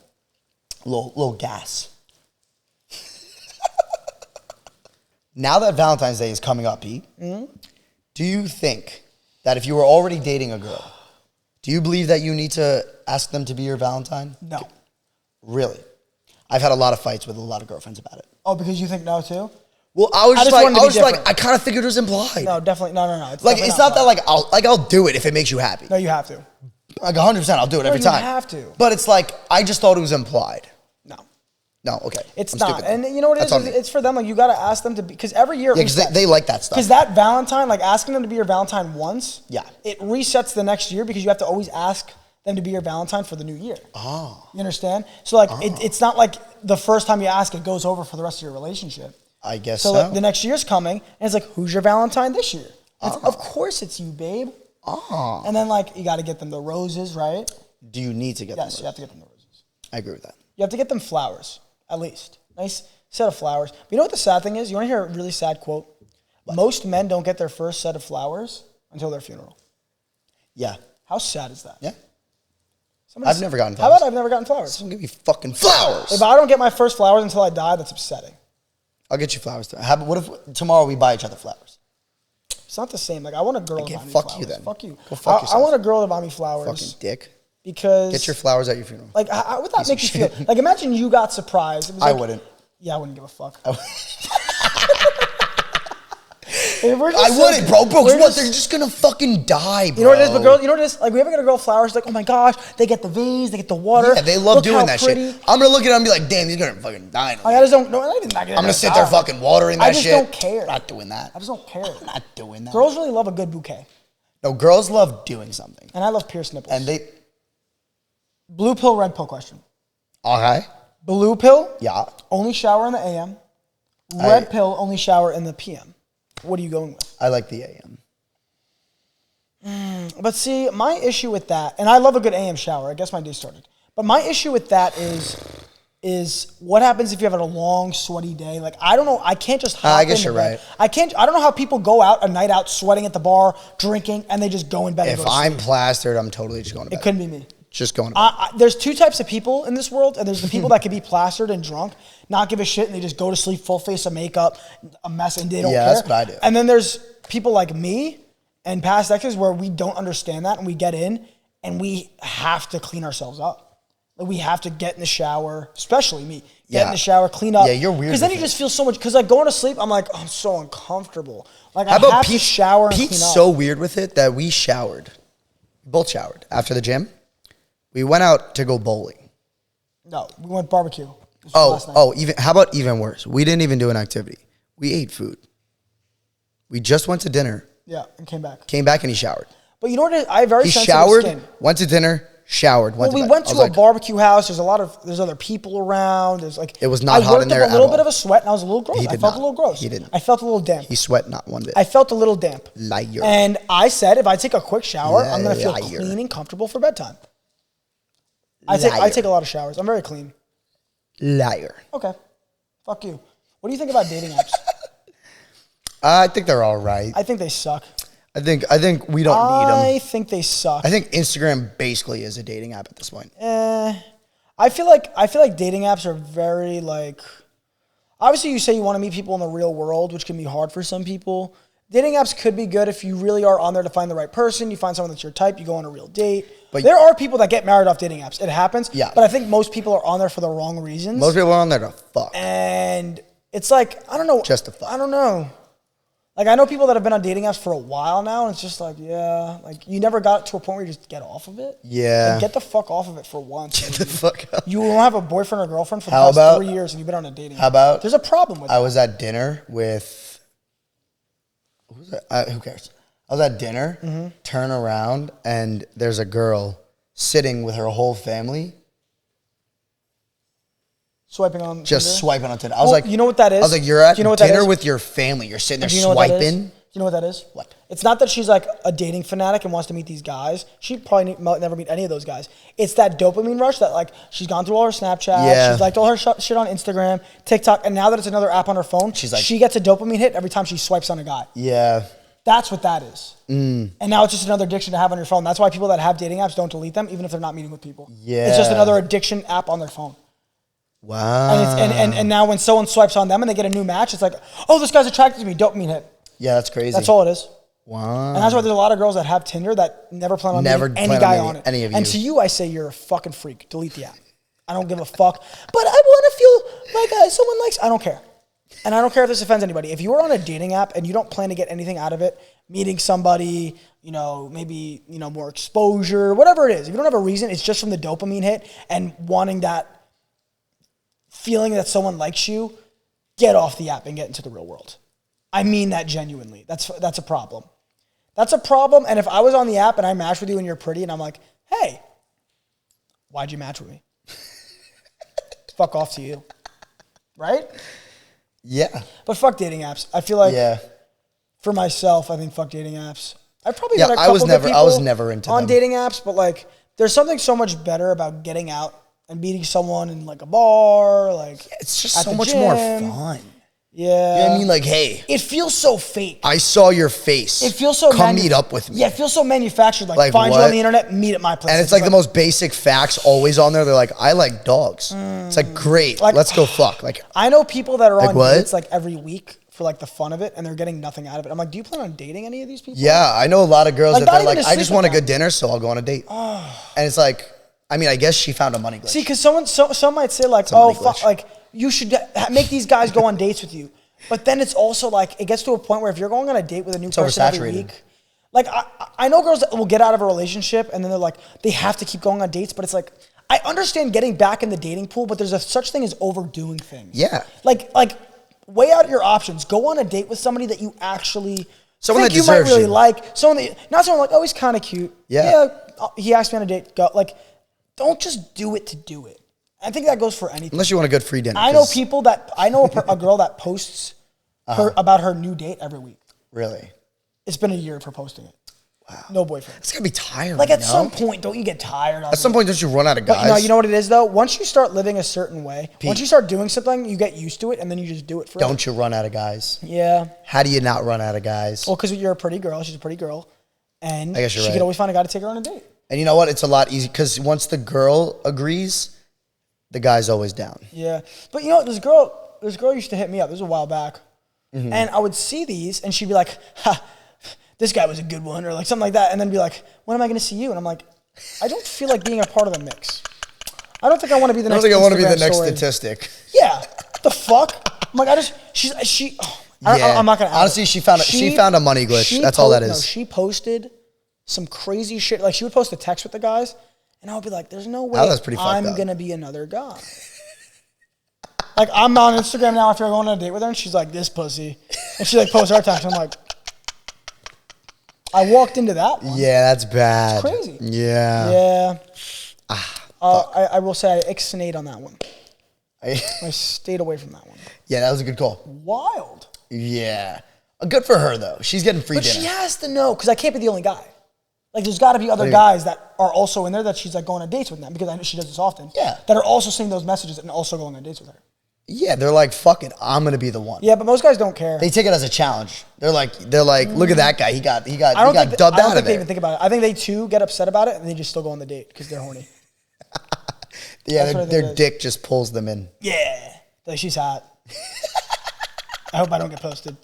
Little gas. Now that Valentine's Day is coming up, Pete, do you think that if you were already dating a girl, do you believe that you need to ask them to be your Valentine? No. Really? I've had a lot of fights with a lot of girlfriends about it. Oh, because you think no too? Well, I was I kind of figured it was implied. No, definitely, no. It's not that I'll do it if it makes you happy. No, you have to. Like 100%, I'll do it every time. You have to. But it's like, I just thought it was implied. No, okay. It's not. And you know what it is? It's for them. Like, you got to ask them to be, because every year. Yeah, because they like that stuff. Because that Valentine, like asking them to be your Valentine once. Yeah. It resets the next year because you have to always ask them to be your Valentine for the new year. Oh. You understand? So, like, it's not like the first time you ask, it goes over for the rest of your relationship. I guess so. Like, the next year's coming, and it's like, who's your Valentine this year? Of course it's you, babe. Oh. And then, like, you got to get them the roses, right? Do you need to get them? Yes, you have to get them the roses. I agree with that. You have to get them flowers, at least. Nice set of flowers. But you know what the sad thing is? You want to hear a really sad quote? What? Most men don't get their first set of flowers until their funeral. Yeah. How sad is that? Yeah. I've never gotten flowers. How about I've never gotten flowers? Someone give me fucking flowers. If I don't get my first flowers until I die, that's upsetting. I'll get you flowers. What if tomorrow we buy each other flowers? It's not the same. Like, I want a girl to buy me flowers. Fuck you then. Fuck you. Go fuck yourself. I want a girl to buy me flowers. Fucking dick. Because... Get your flowers at your funeral. Like, how would that make you feel? Like, imagine you got surprised. It was like, I wouldn't. Yeah, I wouldn't give a fuck. I wouldn't, bro. They're just gonna fucking die, bro. You know what it is? But girl, you know what it is? Like, we ever get a girl flowers, like, oh my gosh, they get the vase, they get the water. Yeah, they love doing that shit. I'm gonna look at them and be like, damn, these are gonna fucking die. I just don't know. I'm gonna sit there fucking watering that shit. I just don't care. I'm not doing that. I just don't care. I'm not doing that. Girls really love a good bouquet. No, girls love doing something. And I love pierced nipples. And they... Blue pill, red pill question. Okay. Blue pill? Yeah. Only shower in the AM. Red pill, only shower in the PM. What are you going with? I like the AM. But see, my issue with that, and I love a good AM shower. I guess my day started. But my issue with that is what happens if you have a long, sweaty day? Like, I don't know. I can't just hop I guess you're right. I don't know how people go out a night out sweating at the bar, drinking, and they just go in bed and go to sleep. If I'm plastered, I'm totally just going to bed. It couldn't be me. Just going to bed. There's two types of people in this world, and there's the people that can be plastered and drunk, not give a shit, and they just go to sleep, full face of makeup, a mess, and they don't care. Yeah, that's what I do. And then there's people like me and past exes where we don't understand that, and we get in, and we have to clean ourselves up. Like, we have to get in the shower, especially me. Get in the shower, clean up. Yeah, you're weird. Because then you just feel so much, because like going to sleep, I'm like, oh, I'm so uncomfortable. Like, I have to shower and clean up. Pete's so weird with it that we showered. Both showered after the gym. We went out to go bowling. No, we went barbecue. How about even worse? We didn't even do an activity. We ate food. We just went to dinner. Yeah, and came back. Came back and he showered. But you know what it is? I have very sensitive showered, skin. went to dinner, showered, went to bed. We went to a barbecue house. There's other people around. There's like it was not hot in there at all. I worked up a little bit of a sweat and I was a little gross. I felt a little gross. He didn't. I felt a little damp. He sweat not one bit. I felt a little damp. Liar. And I said, if I take a quick shower, I'm gonna feel clean and comfortable for bedtime. I take a lot of showers. I'm very clean. Liar. Okay. Fuck you. What do you think about dating apps? I think they're all right. I think they suck. I think we don't need them. I think they suck. I think Instagram basically is a dating app at this point. I feel like dating apps are very like. Obviously, you say you want to meet people in the real world, which can be hard for some people. Dating apps could be good if you really are on there to find the right person. You find someone that's your type. You go on a real date. But there are people that get married off dating apps. It happens. Yeah. But I think most people are on there for the wrong reasons. Most people are on there to fuck. And it's like, I don't know. Just to fuck. I don't know. Like, I know people that have been on dating apps for a while now, and it's just like, yeah. Like, you never got to a point where you just get off of it. Yeah. Like, get the fuck off of it for once. Get the fuck out. You don't have a boyfriend or girlfriend for the past 3 years, and you've been on a dating app. How about... There's a problem with that. I was at dinner with... Who was that? Who cares? I was at dinner, turn around, and there's a girl sitting with her whole family. Swiping on Just Tinder? swiping on Tinder. I was like... You know what that is? I was like, you're at dinner dinner with your family. You're sitting there swiping. Do you know what that is? What? It's not that she's like a dating fanatic and wants to meet these guys. She probably might never meet any of those guys. It's that dopamine rush that like she's gone through all her Snapchat. Yeah. She's liked all her shit on Instagram, TikTok, and now that it's another app on her phone, She's like, she gets a dopamine hit every time she swipes on a guy. Yeah. That's what that is. And now it's just another addiction to have on your phone. That's why people that have dating apps don't delete them, even if they're not meeting with people. Yeah. It's just another addiction app on their phone. Wow. And now when someone swipes on them and they get a new match, it's like, oh, this guy's attracted to me, dopamine hit. Yeah, that's crazy. That's all it is. Wow. And that's why there's a lot of girls that have Tinder that never plan on meeting any guy on it. Any of you. And to you, I say you're a fucking freak. Delete the app. I don't give a fuck. But I want to feel like someone likes... I don't care. And I don't care if this offends anybody. If you are on a dating app and you don't plan to get anything out of it, meeting somebody, maybe, more exposure, whatever it is. If you don't have a reason, it's just from the dopamine hit and wanting that feeling that someone likes you, get off the app and get into the real world. I mean that genuinely. That's a problem. That's a problem. And if I was on the app and I matched with you and you're pretty and I'm like, hey, why'd you match with me? Fuck off to you. Right? Yeah. But fuck dating apps. I feel like for myself, I think fuck dating apps. I probably met a couple of people I was never into on them. dating apps, but like there's something so much better about getting out and meeting someone in like a bar, like it's just so much more fun. Yeah. You know what I mean? Like, hey. It feels so fake. I saw your face. It feels so... Come meet up with me. Yeah, it feels so manufactured. Like find you on the internet, meet at my place. And it's like the most basic facts always on there. They're like, I like dogs. It's like, great, like, let's go fuck. Like, I know people that are on what? dates like every week for like the fun of it, and they're getting nothing out of it. I'm like, do you plan on dating any of these people? Yeah, I know a lot of girls Like, that they're not like, even to I just sleep want a with good dinner, so I'll go on a date. And it's like, I mean, I guess she found a money glitch. See, because some might say like, like you should make these guys go on dates with you. But then it's also like, it gets to a point where if you're going on a date with a new person every week, like I know girls that will get out of a relationship and then they're like, they have to keep going on dates, but it's like, I understand getting back in the dating pool, but there's a such thing as overdoing things. Yeah. Like weigh out your options. Go on a date with somebody that you actually someone think that you might really you. like. Someone that, not someone like, oh, he's kind of cute. Yeah. He asked me on a date. Go, like, don't just do it to do it. I think that goes for anything. Unless you want a good free dinner. I know a girl that posts about her new date every week. Really? It's been a year for posting it. Wow. No boyfriend. It's gonna be tiring. Like at some point, don't you get tired of it? At some point, don't you run out of guys? But you know what it is though? Once you start living a certain way, once you start doing something, you get used to it and then you just do it forever. Don't you run out of guys? Yeah. How do you not run out of guys? Well, because you're a pretty girl. She's a pretty girl. And I guess you're she right. could always find a guy to take her on a date. And you know what? It's a lot easier because once the girl agrees, the guy's always down. Yeah. But you know, this girl used to hit me up. This was a while back. Mm-hmm. And I would see these and she'd be like, ha, this guy was a good one, or like something like that. And then be like, when am I going to see you? And I'm like, I don't feel like being a part of the mix. I don't think I want to be the next I want to be the Instagram next story. Statistic. Yeah. The fuck? I'm like, I'm not going to honestly, she found a money glitch. That's all that is. No, she posted some crazy shit. Like she would post a text with the guys and I would be like, there's no way I'm going to be another guy. Like I'm on Instagram now after I go on a date with her and she's like, this pussy. And she like posts our text. I'm like, I walked into that one. Yeah, that's bad. It's crazy. Yeah. Yeah. I will say I ixnayed on that one. I stayed away from that one. Yeah, that was a good call. Wild. Yeah. Good for her, though. She's getting free dinner. But she has to know, because I can't be the only guy. Like, there's got to be other guys that are also in there that she's, like, going on dates with them, because I know she does this often. Yeah. That are also seeing those messages and also going on dates with her. Yeah, they're like, fuck it, I'm gonna be the one. Yeah, but most guys don't care. They take it as a challenge. They're like, look at that guy. He got dubbed I don't out think of there. they even think about it. I think they too get upset about it and they just still go on the date because they're horny. Yeah, their dick just pulls them in. Yeah, like she's hot. I hope I don't get posted.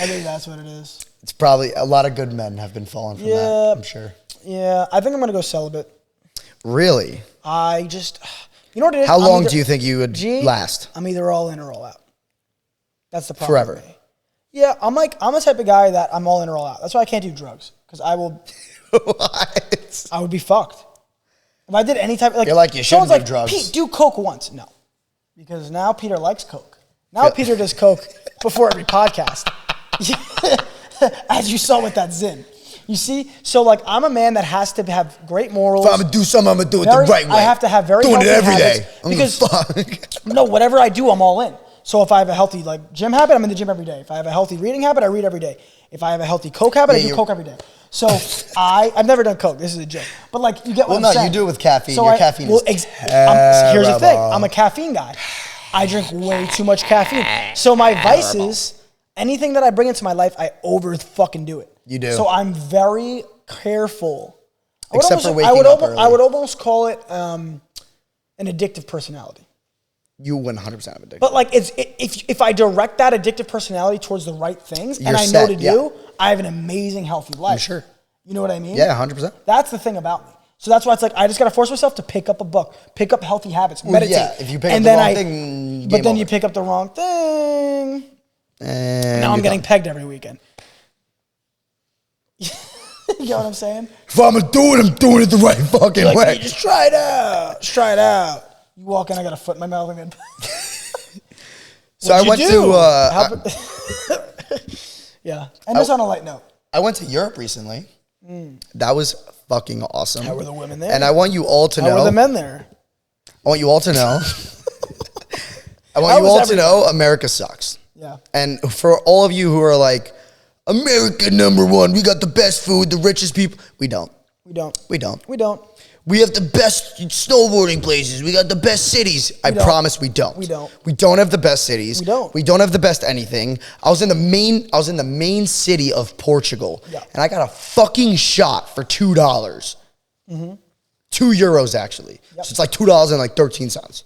I think that's what it is. It's probably a lot of good men have been falling from that. I'm sure. Yeah, I think I'm gonna go celibate. Really? I just, you know what it is? How long do you think you would last? I'm either all in or all out. That's the problem. Forever. With me. Yeah, I'm a type of guy that I'm all in or all out. That's why I can't do drugs because I will. What? I would be fucked. If I did any type of You're like, you shouldn't do drugs. Pete, do coke once. No, because now Peter likes coke. Now Peter does coke before every podcast. As you saw with that Zin. You see? So, like, I'm a man that has to have great morals. If I'm going to do something, I'm going to do it the right way. I have to have very doing healthy it every habits. day. Because, no, whatever I do, I'm all in. So, if I have a healthy, like, gym habit, I'm in the gym every day. If I have a healthy reading habit, I read every day. If I have a healthy coke habit, I do coke every day. So, I've never done coke. This is a joke. But, like, you get what I'm saying. Well, no, you do it with caffeine. So Your caffeine is here's the thing. I'm a caffeine guy. I drink way too much caffeine. So, my vices, anything that I bring into my life, I over fucking do it. You do. So I'm very careful. Except for waking up early. I would almost call it an addictive personality. You 100% have addictive. But like, if I direct that addictive personality towards the right things, and I know to do, I have an amazing, healthy life. I'm sure. You know what I mean? Yeah, 100%. That's the thing about me. So that's why it's like I just got to force myself to pick up a book, pick up healthy habits, meditate. Yeah, if you pick up the wrong thing, but then you pick up the wrong thing. And now I'm getting pegged every weekend. You know what I'm saying? If I'm going to do it, I'm doing it the right fucking way. Hey, just try it out. Just try it out. You walk in, I got a foot in my mouth. I'm gonna So I went to... yeah. And just on a light note. I went to Europe recently. That was fucking awesome. How were the women there? And I want you all to know... How were the men there? I want you all to know... I want you all to know America sucks. Yeah. And for all of you who are like... America #1. We got the best food, the richest people. We don't. We don't. We don't. We don't. We have the best snowboarding places. We got the best cities. I promise we don't. We don't. We don't have the best cities. We don't. We don't have the best anything. I was in the main city of Portugal. Yeah. And I got a fucking shot for $2. Mm-hmm. €2 actually. Yep. So it's like $2.13.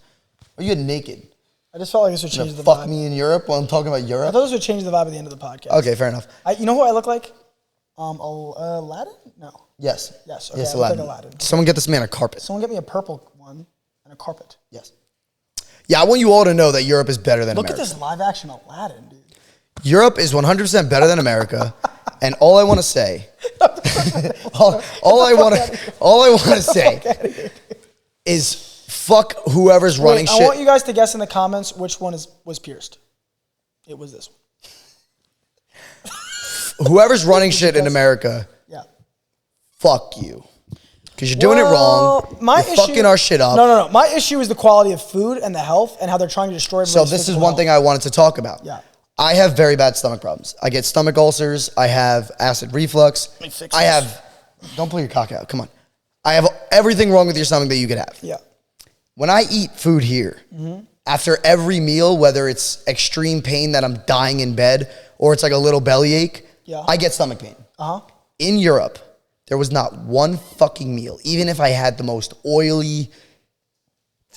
Are you getting naked? I just felt like this would change the vibe. Fuck me in Europe while I'm talking about Europe? I thought this would change the vibe at the end of the podcast. Okay, fair enough. You know who I look like? Aladdin? No. Yes. Yes. Okay, yes, I look like Aladdin. Someone get this man a carpet. Someone get me a purple one and a carpet. Yes. Yeah, I want you all to know that Europe is better than America. Look at this live action Aladdin, dude. Europe is 100% better than America. And all I want to say, all I want to say is fuck whoever's running shit. I want you guys to guess in the comments which one was pierced. It was this one. Whoever's running shit in America, fuck you. Because you're doing it wrong. You're fucking our shit up. No. My issue is the quality of food and the health and how they're trying to destroy everybody's So this is one thing I wanted to talk about. Yeah. I have very bad stomach problems. I get stomach ulcers. I have acid reflux. Don't pull your cock out. Come on. I have everything wrong with your stomach that you could have. Yeah. When I eat food here, after every meal, whether it's extreme pain that I'm dying in bed or it's like a little bellyache, I get stomach pain. In Europe, there was not one fucking meal, even if I had the most oily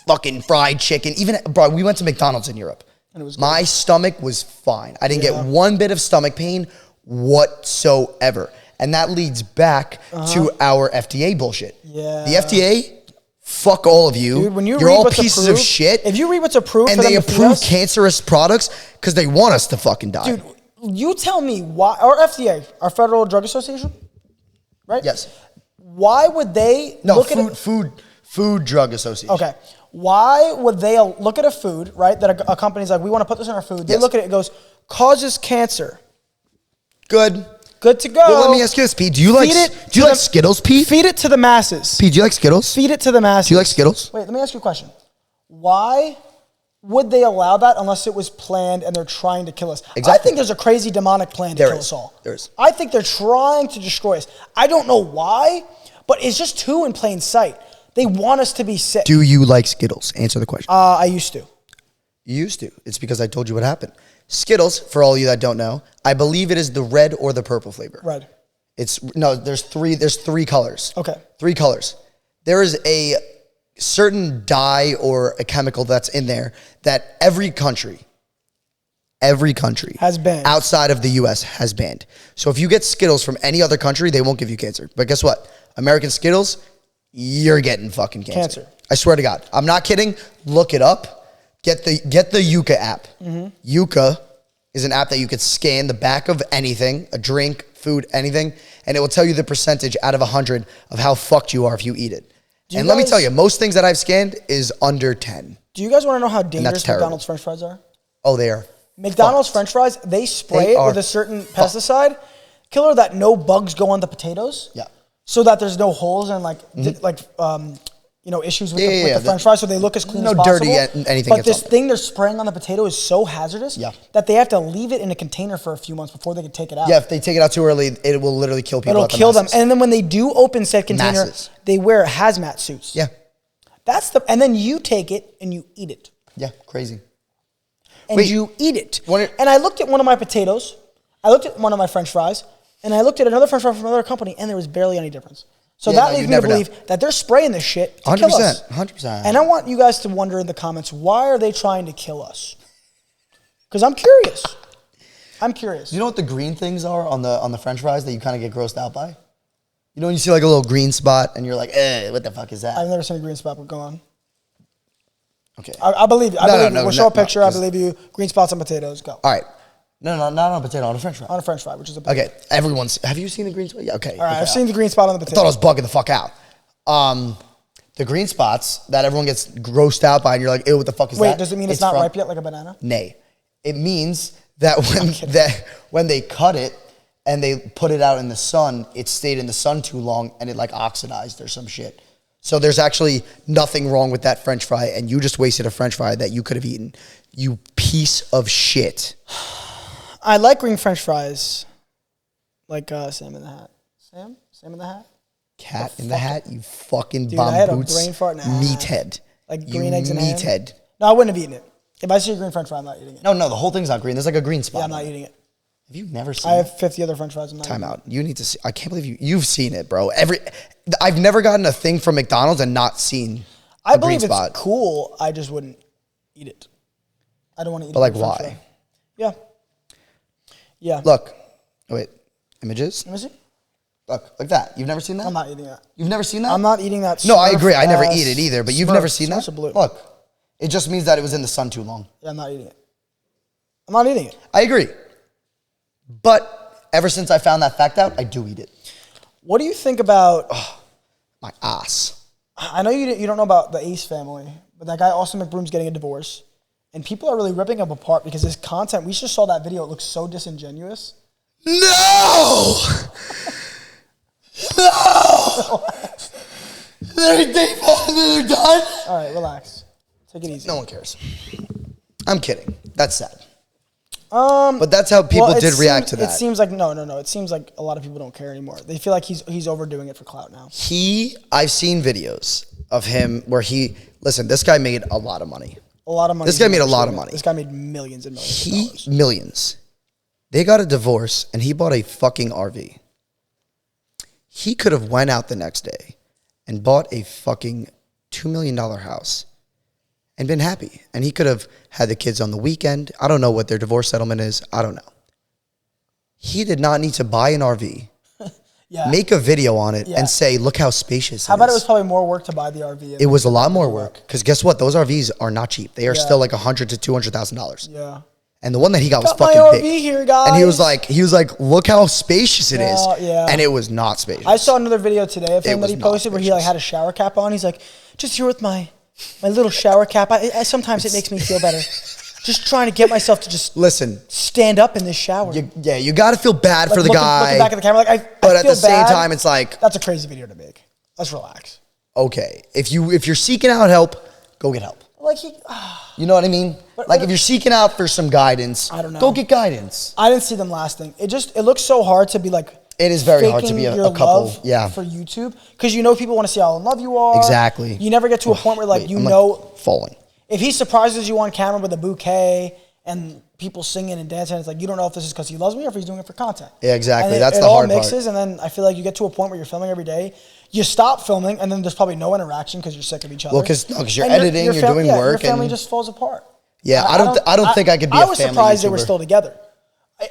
fucking fried chicken. Bro, we went to McDonald's in Europe. And it was good. My stomach was fine. I didn't get one bit of stomach pain whatsoever. And that leads back to our FDA bullshit. Yeah. The FDA... Fuck all of you. Dude, when you're all pieces of shit. If you read what's approved and for them they to approve cancerous products because they want us to fucking die. Dude, you tell me why, our FDA, our Federal Drug Association, right? Yes. Why would they look at Food Drug Association. Okay. Why would they look at a food, right, that a company's like, we want to put this in our food. They look at it, it goes, causes cancer. Good to go. Well, let me ask you this, Pete. Do you like Skittles, Pete? Feed it to the masses. Pete, do you like Skittles? Feed it to the masses. Do you like Skittles? Wait, let me ask you a question. Why would they allow that unless it was planned and they're trying to kill us? Exactly. I think there's a crazy demonic plan to kill us all. There is. I think they're trying to destroy us. I don't know why, but it's just too in plain sight. They want us to be sick. Do you like Skittles? Answer the question. I used to. You used to. It's because I told you what happened. Skittles, for all of you that don't know, I believe it is the red or the purple flavor. Red. There's three colors. Okay. 3 colors. There is a certain dye or a chemical that's in there that every country has banned outside of the US has banned. So if you get Skittles from any other country, they won't give you cancer. But guess what? American Skittles, you're getting fucking cancer. I swear to God. I'm not kidding. Look it up. Get the Yuka app. Yuka is an app that you could scan the back of anything, a drink, food, anything, and it will tell you the percentage out of 100 of how fucked you are if you eat it. And let me tell you, most things that I've scanned is under 10. Do you guys want to know how dangerous McDonald's French fries are? Oh, they are. McDonald's French fries, they spray it with a certain pesticide killer that no bugs go on the potatoes. Yeah. So that there's no holes and issues with the French fries, so they look as clean as possible. No dirty anything. But this thing they're spraying on the potato is so hazardous that they have to leave it in a container for a few months before they can take it out. Yeah, if they take it out too early, it will literally kill people. It'll kill them. And then when they do open said container, they wear hazmat suits. Yeah. And then you take it and you eat it. Yeah, crazy. And you eat it. And I looked at one of my potatoes, I looked at one of my French fries, and I looked at another French fry from another company, and there was barely any difference. So that leads me to believe that they're spraying this shit to kill us. 100%. And I want you guys to wonder in the comments, why are they trying to kill us? Because I'm curious. You know what the green things are on the French fries that you kind of get grossed out by? You know when you see like a little green spot and you're like, what the fuck is that? I've never seen a green spot, but go on. Okay. I believe you. We'll show a picture. I believe you. Green spots on potatoes. Go. All right. No, not on a potato, on a French fry. On a French fry, which is a potato. Okay, have you seen the green spot? Yeah, okay. All right, I've seen the green spot on the potato. I thought I was bugging the fuck out. The green spots that everyone gets grossed out by, and you're like, ew, what the fuck is that? Wait, does it mean it's not ripe yet, like a banana? Nay. It means that when they cut it and they put it out in the sun, it stayed in the sun too long and it like oxidized or some shit. So there's actually nothing wrong with that French fry, and you just wasted a French fry that you could have eaten. You piece of shit. I like green French fries, like Sam in the Hat. Sam in the Hat? Cat in the Hat, you fucking Dude, bomb I had boots. a brain fart and a half. Meathead. Like green eggs and ham? Meathead. No, I wouldn't have eaten it. If I see a green French fry, I'm not eating it. No, the whole thing's not green. There's like a green spot. Yeah, I'm not eating it. Have you never seen it? I it? have 50 other French fries. I'm not Time out. You need to see. I can't believe you've seen it, bro. I've never gotten a thing from McDonald's and not seen I believe it's cool. I just wouldn't eat it. I don't want to eat it. But like, why? Fry. Yeah. Yeah. Look. Wait. Images? Let me see. Look, like that. You've never seen that? I'm not eating that. You've never seen that? I'm not eating that. No, I agree. I never eat it either, but you've never seen that? Blue. Look. It just means that it was in the sun too long. Yeah, I'm not eating it. I'm not eating it. I agree. But ever since I found that fact out, I do eat it. What do you think about... my ass. I know you don't know about the Ace family, but that guy Austin McBroom's getting a divorce. And people are really ripping him apart because his content... We just saw that video. It looks so disingenuous. No! No! They're done? All right, relax. Take it easy. No one cares. I'm kidding. That's sad. But that's how people did react to that. It seems like no. It seems like a lot of people don't care anymore. They feel like he's overdoing it for clout now. I've seen videos of him where listen, this guy made a lot of money. A lot of money. This guy made a lot of money. This guy made millions and millions of dollars. Millions. They got a divorce and he bought a fucking RV. He could have went out the next day and bought a fucking $2 million house and been happy. And he could have had the kids on the weekend. I don't know what their divorce settlement is. I don't know. He did not need to buy an RV, make a video on it, and say, look how spacious it is. How about it was probably more work to buy the RV? It was a lot more work. Because guess what? Those RVs are not cheap. They are still like $100,000 to $200,000. Yeah. And the one that he got was fucking big. RV here, guys. And he was like, look how spacious it is. Yeah. And it was not spacious. I saw another video today of him that he posted where he like had a shower cap on. He's like, just here with my little shower cap. Sometimes it makes me feel better. Just trying to get myself to just stand up in this shower. You got to feel bad for the guy. Looking back at the camera, like but at the same time, it's like that's a crazy video to make. Let's relax. Okay, if you're seeking out help, go get help. Like you know what I mean? Like if you're seeking out for some guidance, I don't know. Go get guidance. I didn't see them lasting. It looks so hard to be like It is very hard to be a couple. Love Yeah. For YouTube, because you know people want to see how in love you are. Exactly. You never get to a point where like falling. If he surprises you on camera with a bouquet and people singing and dancing, it's like you don't know if this is because he loves me or if he's doing it for content. Yeah, exactly. And That's it the hard all mixes, part. and then I feel like you get to a point where you're filming every day. You stop filming, and then there's probably no interaction because you're sick of each other. Well, because you're editing, you're doing work, your family and just falls apart. Yeah, I don't think I could be a family I was surprised YouTuber. they were still together.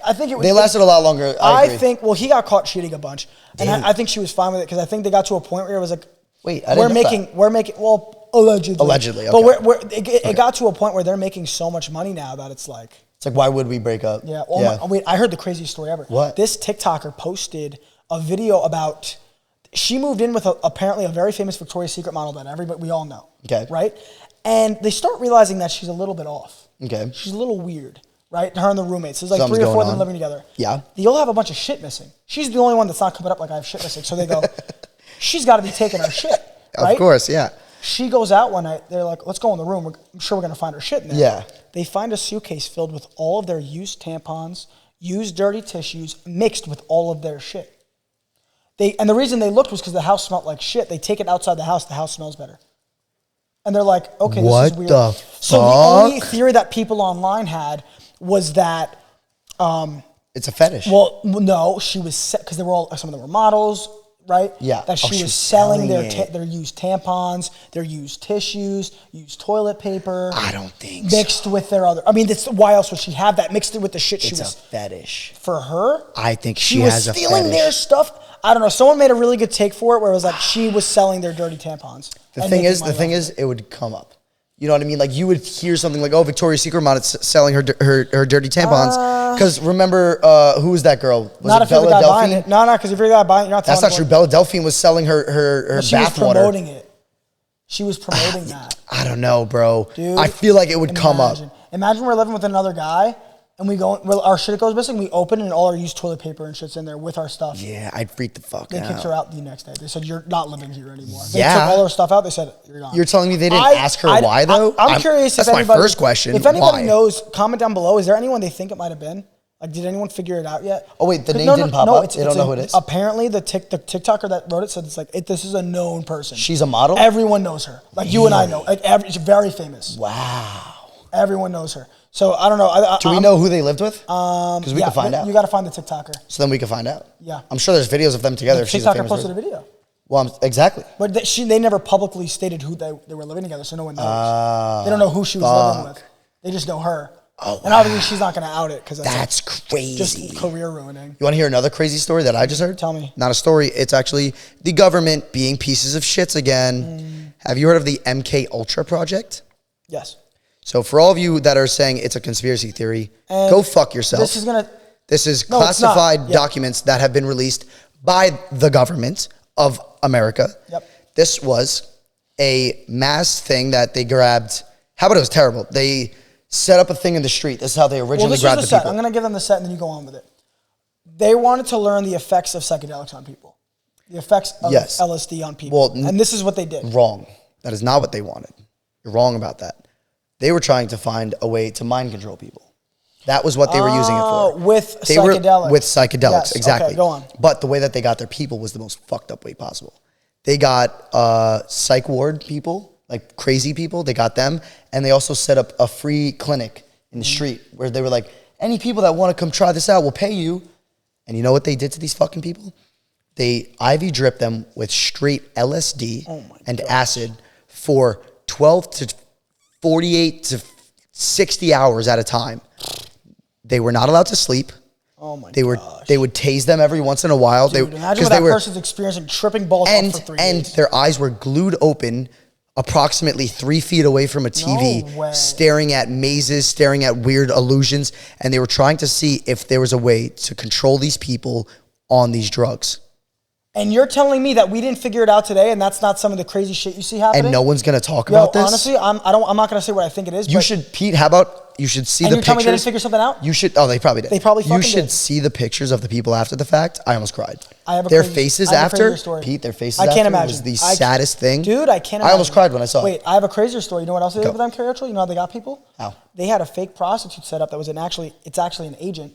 I think it was. They lasted a lot longer. I agree. Well, he got caught cheating a bunch, and I think she was fine with it because I think they got to a point where it was like, wait, we're making, well, allegedly, okay. But it got to a point where they're making so much money now that it's like, why would we break up? Yeah. Well, wait, I heard the craziest story ever. What? This TikToker posted a video about. She moved in with apparently a very famous Victoria's Secret model that we all know. Okay. Right? And they start realizing that she's a little bit off. Okay. She's a little weird, right? Her and the roommates. There's like 3 or 4 of them living together. Yeah. They all have a bunch of shit missing. She's the only one that's not coming up like I have shit missing. So they go, she's got to be taking her shit. Right? Of course, yeah. She goes out one night. They're like, let's go in the room. I'm sure we're going to find her shit in there. Yeah. They find a suitcase filled with all of their used tampons, used dirty tissues, mixed with all of their shit. And the reason they looked was because the house smelled like shit. They take it outside the house smells better. And they're like, okay, this is weird. What the fuck? So the only theory that people online had was that... it's a fetish. Well, no, she was... Because some of them were models, right? Yeah. That she was selling their used tampons, their used tissues, used toilet paper. I don't think so. Mixed with their other... I mean, why else would she have that mixed with the shit she was... It's a fetish. For her? I think she has a fetish. She was stealing their stuff... I don't know. Someone made a really good take for it where it was like she was selling their dirty tampons. The thing is, it would come up. You know what I mean? Like you would hear something like, "Oh, Victoria's Secret model selling her dirty tampons." Because remember, who was that girl? Not if you're the guy buying it. No, because if you're the guy buying it, you're not telling. That's not true. Bella Delphine was selling her she bath was promoting water. it. She was promoting that. I don't know, bro. Dude, I feel like it would come up. Imagine we're living with another guy. And our shit goes missing. We open and all our used toilet paper and shit's in there with our stuff. Yeah, I'd freak the fuck out. They kicked her out the next day. They said, you're not living here anymore. Yeah. They took all her stuff out. They said, you're gone. You're telling me they didn't ask her why, though? I'm curious if anybody... That's my first question. If anybody knows, comment down below. Is there anyone they think it might have been? Like, did anyone figure it out yet? Oh, wait, the name didn't pop up? They don't know who it is? Apparently, the TikToker that wrote it said this is a known person. She's a model? Everyone knows her. Like, you and I know. Like, she's very famous. Wow. Everyone knows her. So, I don't know. Do we know who they lived with? Because we can find out. You got to find the TikToker. So then we can find out. Yeah. I'm sure there's videos of them together. The TikToker posted a video. Well, exactly. But they never publicly stated who they were living together, so no one knows. They don't know who she was living with. They just know her. Oh, and obviously she's not going to out it because that's crazy. Just career ruining. You want to hear another crazy story that I just heard? Tell me. Not a story. It's actually the government being pieces of shits again. Have you heard of the MK Ultra project? Yes. So for all of you that are saying it's a conspiracy theory, go fuck yourself. This is classified documents that have been released by the government of America. Yep. This was a mass thing that they grabbed. How about it was terrible? They set up a thing in the street. This is how they originally grabbed the people. I'm going to give them the set and then you go on with it. They wanted to learn the effects of psychedelics on people. The effects of LSD on people. Well, and this is what they did. Wrong. That is not what they wanted. You're wrong about that. They were trying to find a way to mind control people. That was what they were using it for. With psychedelics. With psychedelics, yes, exactly. Okay, go on. But the way that they got their people was the most fucked up way possible. They got psych ward people, like crazy people. They got them. And they also set up a free clinic in the street where they were like, any people that want to come try this out, we'll pay you. And you know what they did to these fucking people? They IV dripped them with straight LSD and acid for 12 to 48 to 60 hours at a time. They were not allowed to sleep. Oh my gosh. They would tase them every once in a while. Dude, imagine what that person's experiencing tripping balls off for 3 days. And their eyes were glued open approximately 3 feet away from a TV, staring at mazes, staring at weird illusions. And they were trying to see if there was a way to control these people on these drugs. And you're telling me that we didn't figure it out today, and that's not some of the crazy shit you see happening? And no one's going to talk about this? Honestly, I'm not going to say what I think it is. You should, Pete, how about you should see the pictures. And you're telling me they didn't figure something out? You should, oh, they probably did. They probably fucking did. You should see the pictures of the people after the fact. I almost cried. Their faces after, Pete, their faces after was the saddest thing. Dude, I can't imagine. I almost cried when I saw it. Wait, I have a crazier story. You know what else they did with them, Carrie? You know how they got people? How? They had a fake prostitute set up that was it's actually an agent,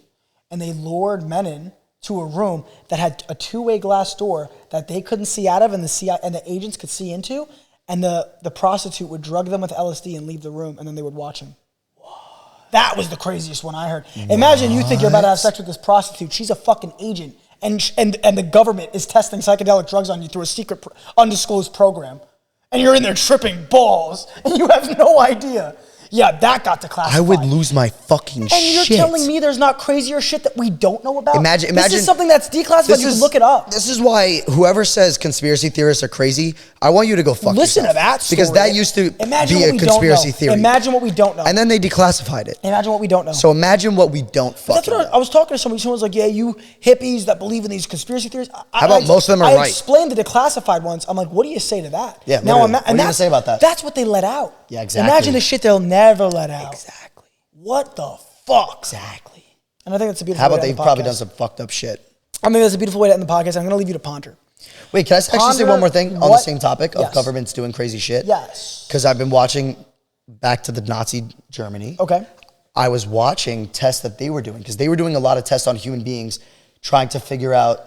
and they lured men in to a room that had a two-way glass door that they couldn't see out of and the agents could see into, and the prostitute would drug them with LSD and leave the room, and then they would watch him. That was the craziest one I heard. What? Imagine you think you're about to have sex with this prostitute. She's a fucking agent, and the government is testing psychedelic drugs on you through a secret undisclosed program, and you're in there tripping balls, and you have no idea. Yeah, that got declassified. I would lose my fucking shit. And you're telling me there's not crazier shit that we don't know about? Imagine this is something that's declassified. You can look it up. This is why whoever says conspiracy theorists are crazy, I want you to go fuck Listen yourself. to that story. Because that used to be a conspiracy theory. Imagine what we don't know. And then they declassified it. Imagine what we don't know. So imagine what we don't fucking know. I was talking to somebody. Someone was like, yeah, you hippies that believe in these conspiracy theories. How about most of them are right? I explained the declassified ones. I'm like, what do you say to that? Yeah, what do you say about that? That's what they let out. Yeah, exactly. Imagine the shit they'll never let out. Exactly. What the fuck? Exactly. And I think that's a beautiful How way about to they've end the probably podcast. done some fucked up shit. I think that's a beautiful way to end the podcast. I'm going to leave you to ponder. Wait, can I actually say one more thing on the same topic of governments doing crazy shit? Yes. Because I've been watching back to the Nazi Germany. Okay. I was watching tests that they were doing because they were doing a lot of tests on human beings, trying to figure out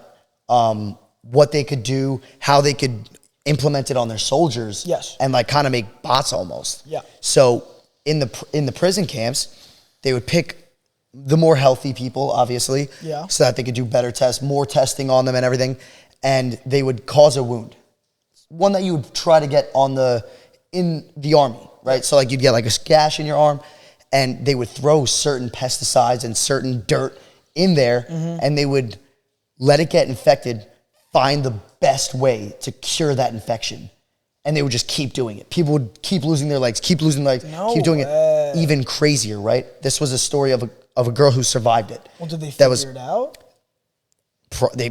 what they could do, how they could implement it on their soldiers. Yes. And like kind of make bots almost. Yeah. So in the prison camps, they would pick the more healthy people, obviously, so that they could do better tests, more testing on them and everything, and they would cause a wound, one that you would try to get in the army, right? So like you'd get like a gash in your arm, and they would throw certain pesticides and certain dirt in there, and they would let it get infected, find the best way to cure that infection. And they would just keep doing it. People would keep losing their legs, keep doing it. Even crazier, right? This was a story of a girl who survived it. Well, did they figure it out?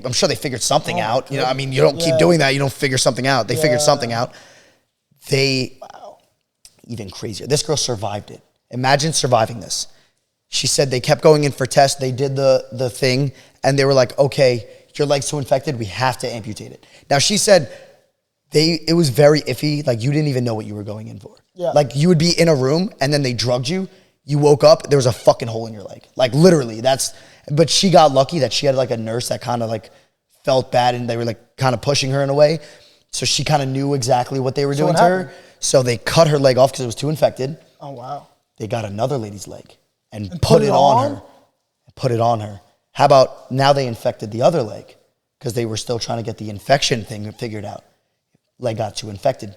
I'm sure they figured something out. You know, I mean, you don't keep doing that. You don't figure something out. They figured something out. Even crazier. This girl survived it. Imagine surviving this. She said they kept going in for tests. They did the thing, and they were like, okay, your leg's too infected. We have to amputate it. Now, she said it was very iffy. Like, you didn't even know what you were going in for. Yeah. Like, you would be in a room, and then they drugged you. You woke up, there was a fucking hole in your leg. Like, literally, but she got lucky that she had, like, a nurse that kind of, like, felt bad, and they were, like, kind of pushing her in a way. So she kind of knew exactly what they were doing to her. So they cut her leg off because it was too infected. Oh, wow. They got another lady's leg and put it on her. Put it on her. How about now they infected the other leg because they were still trying to get the infection thing figured out. Leg got too infected,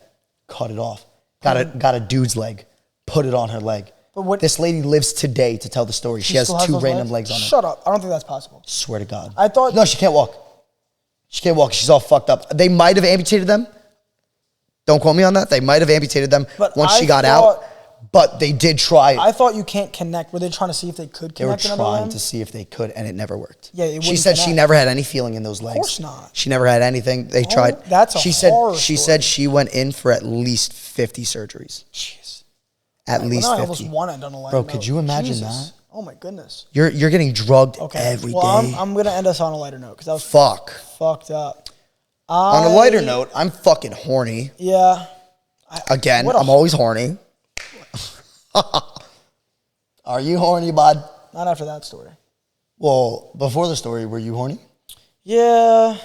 cut it off. Got a dude's leg, put it on her leg. But this lady lives today to tell the story. She has two random legs on her. Shut up. I don't think that's possible. Swear to God. No, she can't walk. She can't walk. She's all fucked up. They might have amputated them. Don't quote me on that. They might have amputated them once she got out. But they did try. I thought you can't connect. Were they trying to see if they could connect another limb? They were trying to see if they could, and it never worked. Yeah, she said she never had any feeling in those legs. Of course not. She never had anything. They tried. That's a horror She said she went in for at least 50 surgeries. Jeez. At least 50. I almost want it on a lighter Bro, note. could you imagine that? Oh my goodness. You're getting drugged every day. I'm gonna end us on a lighter note because that was fucked up. On a lighter note, I'm fucking horny. Yeah. Again, I'm always horny. Are you horny, bud? Not after that story. Well, before the story, were you horny? Yeah.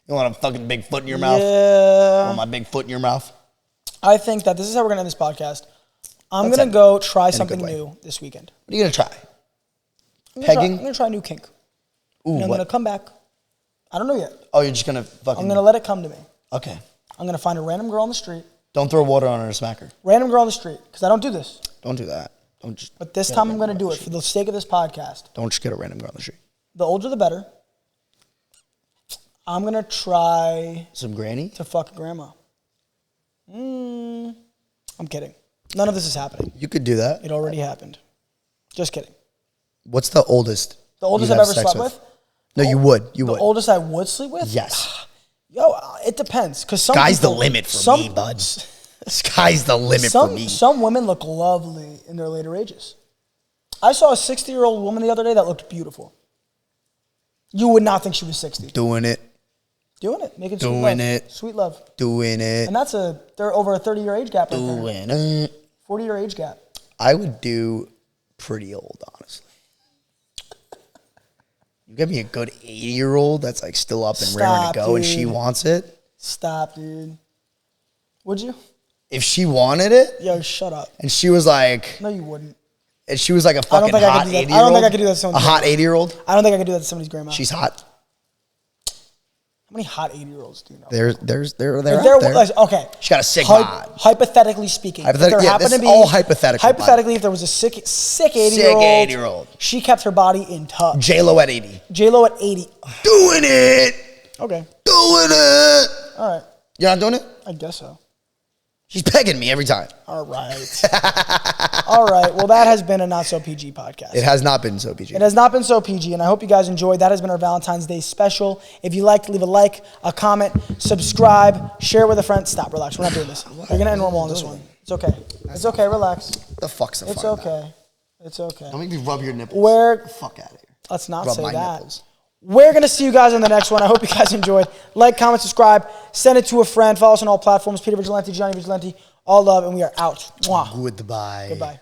You want a fucking big foot in your mouth? Yeah. Want my big foot in your mouth? I think that this is how we're gonna end this podcast. I'm gonna go try something new this weekend. What are you gonna try? Pegging? I'm gonna try a new kink. Ooh, and I'm gonna come back. I don't know yet. Oh, you're just gonna fucking... I'm gonna let it come to me. Okay. I'm gonna find a random girl on the street. Don't throw water on her to smack her. Random girl on the street, because I don't do this. Don't do that. Don't just... But this time I'm gonna do it for the sake of this podcast. Don't just get a random girl on the street. The older the better. I'm gonna try... Some granny? To fuck grandma. I'm kidding. None of this is happening. You could do that. It already happened. Just kidding. What's the oldest? The oldest I've ever slept with? No, you would. You would. The oldest I would sleep with? Yes. Yo, it depends. Because sky's the limit for me, bud. Sky's the limit for me. Some women look lovely in their later ages. I saw a 60-year-old woman the other day that looked beautiful. You would not think she was 60. Doing it. Doing it. Making sweet love. Doing it. Sweet love. Doing it. And they're over a 30-year age gap right there. Doing it. 40-year age gap. I would do pretty old, honestly. You give me a good 80-year-old that's like still up and raring to go, and she wants it. Stop, dude. Would you? If she wanted it, yo, shut up. And she was like, no, you wouldn't. And she was like a fucking hot 80-year-old. I don't think I could do that to somebody's a hot 80-year-old. I don't think I could do that to somebody's grandma. She's hot. How many hot 80-year-olds do you know? They're out there. Okay. She got a sick bod. Hypothetically speaking. All hypothetical. Hypothetically, if there was a sick 80-year-old. She kept her body in touch. J-Lo at 80. J-Lo at 80. Doing it. Okay. Doing it. All right. You're not doing it? I guess so. She's pegging me every time. All right. All right. Well, that has been a Not So PG podcast. It has not been so PG. It has not been so PG, and I hope you guys enjoyed. That has been our Valentine's Day special. If you liked, leave a like, a comment, subscribe, share with a friend. Stop, relax. We're not doing this. We're going to end normal on this one. It's okay. It's okay. Relax. The fuck's the It's okay. It's okay. Don't make me rub your nipples. Get the fuck out of here. Let's not rub say my that. Nipples. We're going to see you guys in the next one. I hope you guys enjoyed. Like, comment, subscribe, send it to a friend. Follow us on all platforms. Peter Vigilante, Gianni Vigilante. All love, and we are out. Mwah. Goodbye. Goodbye.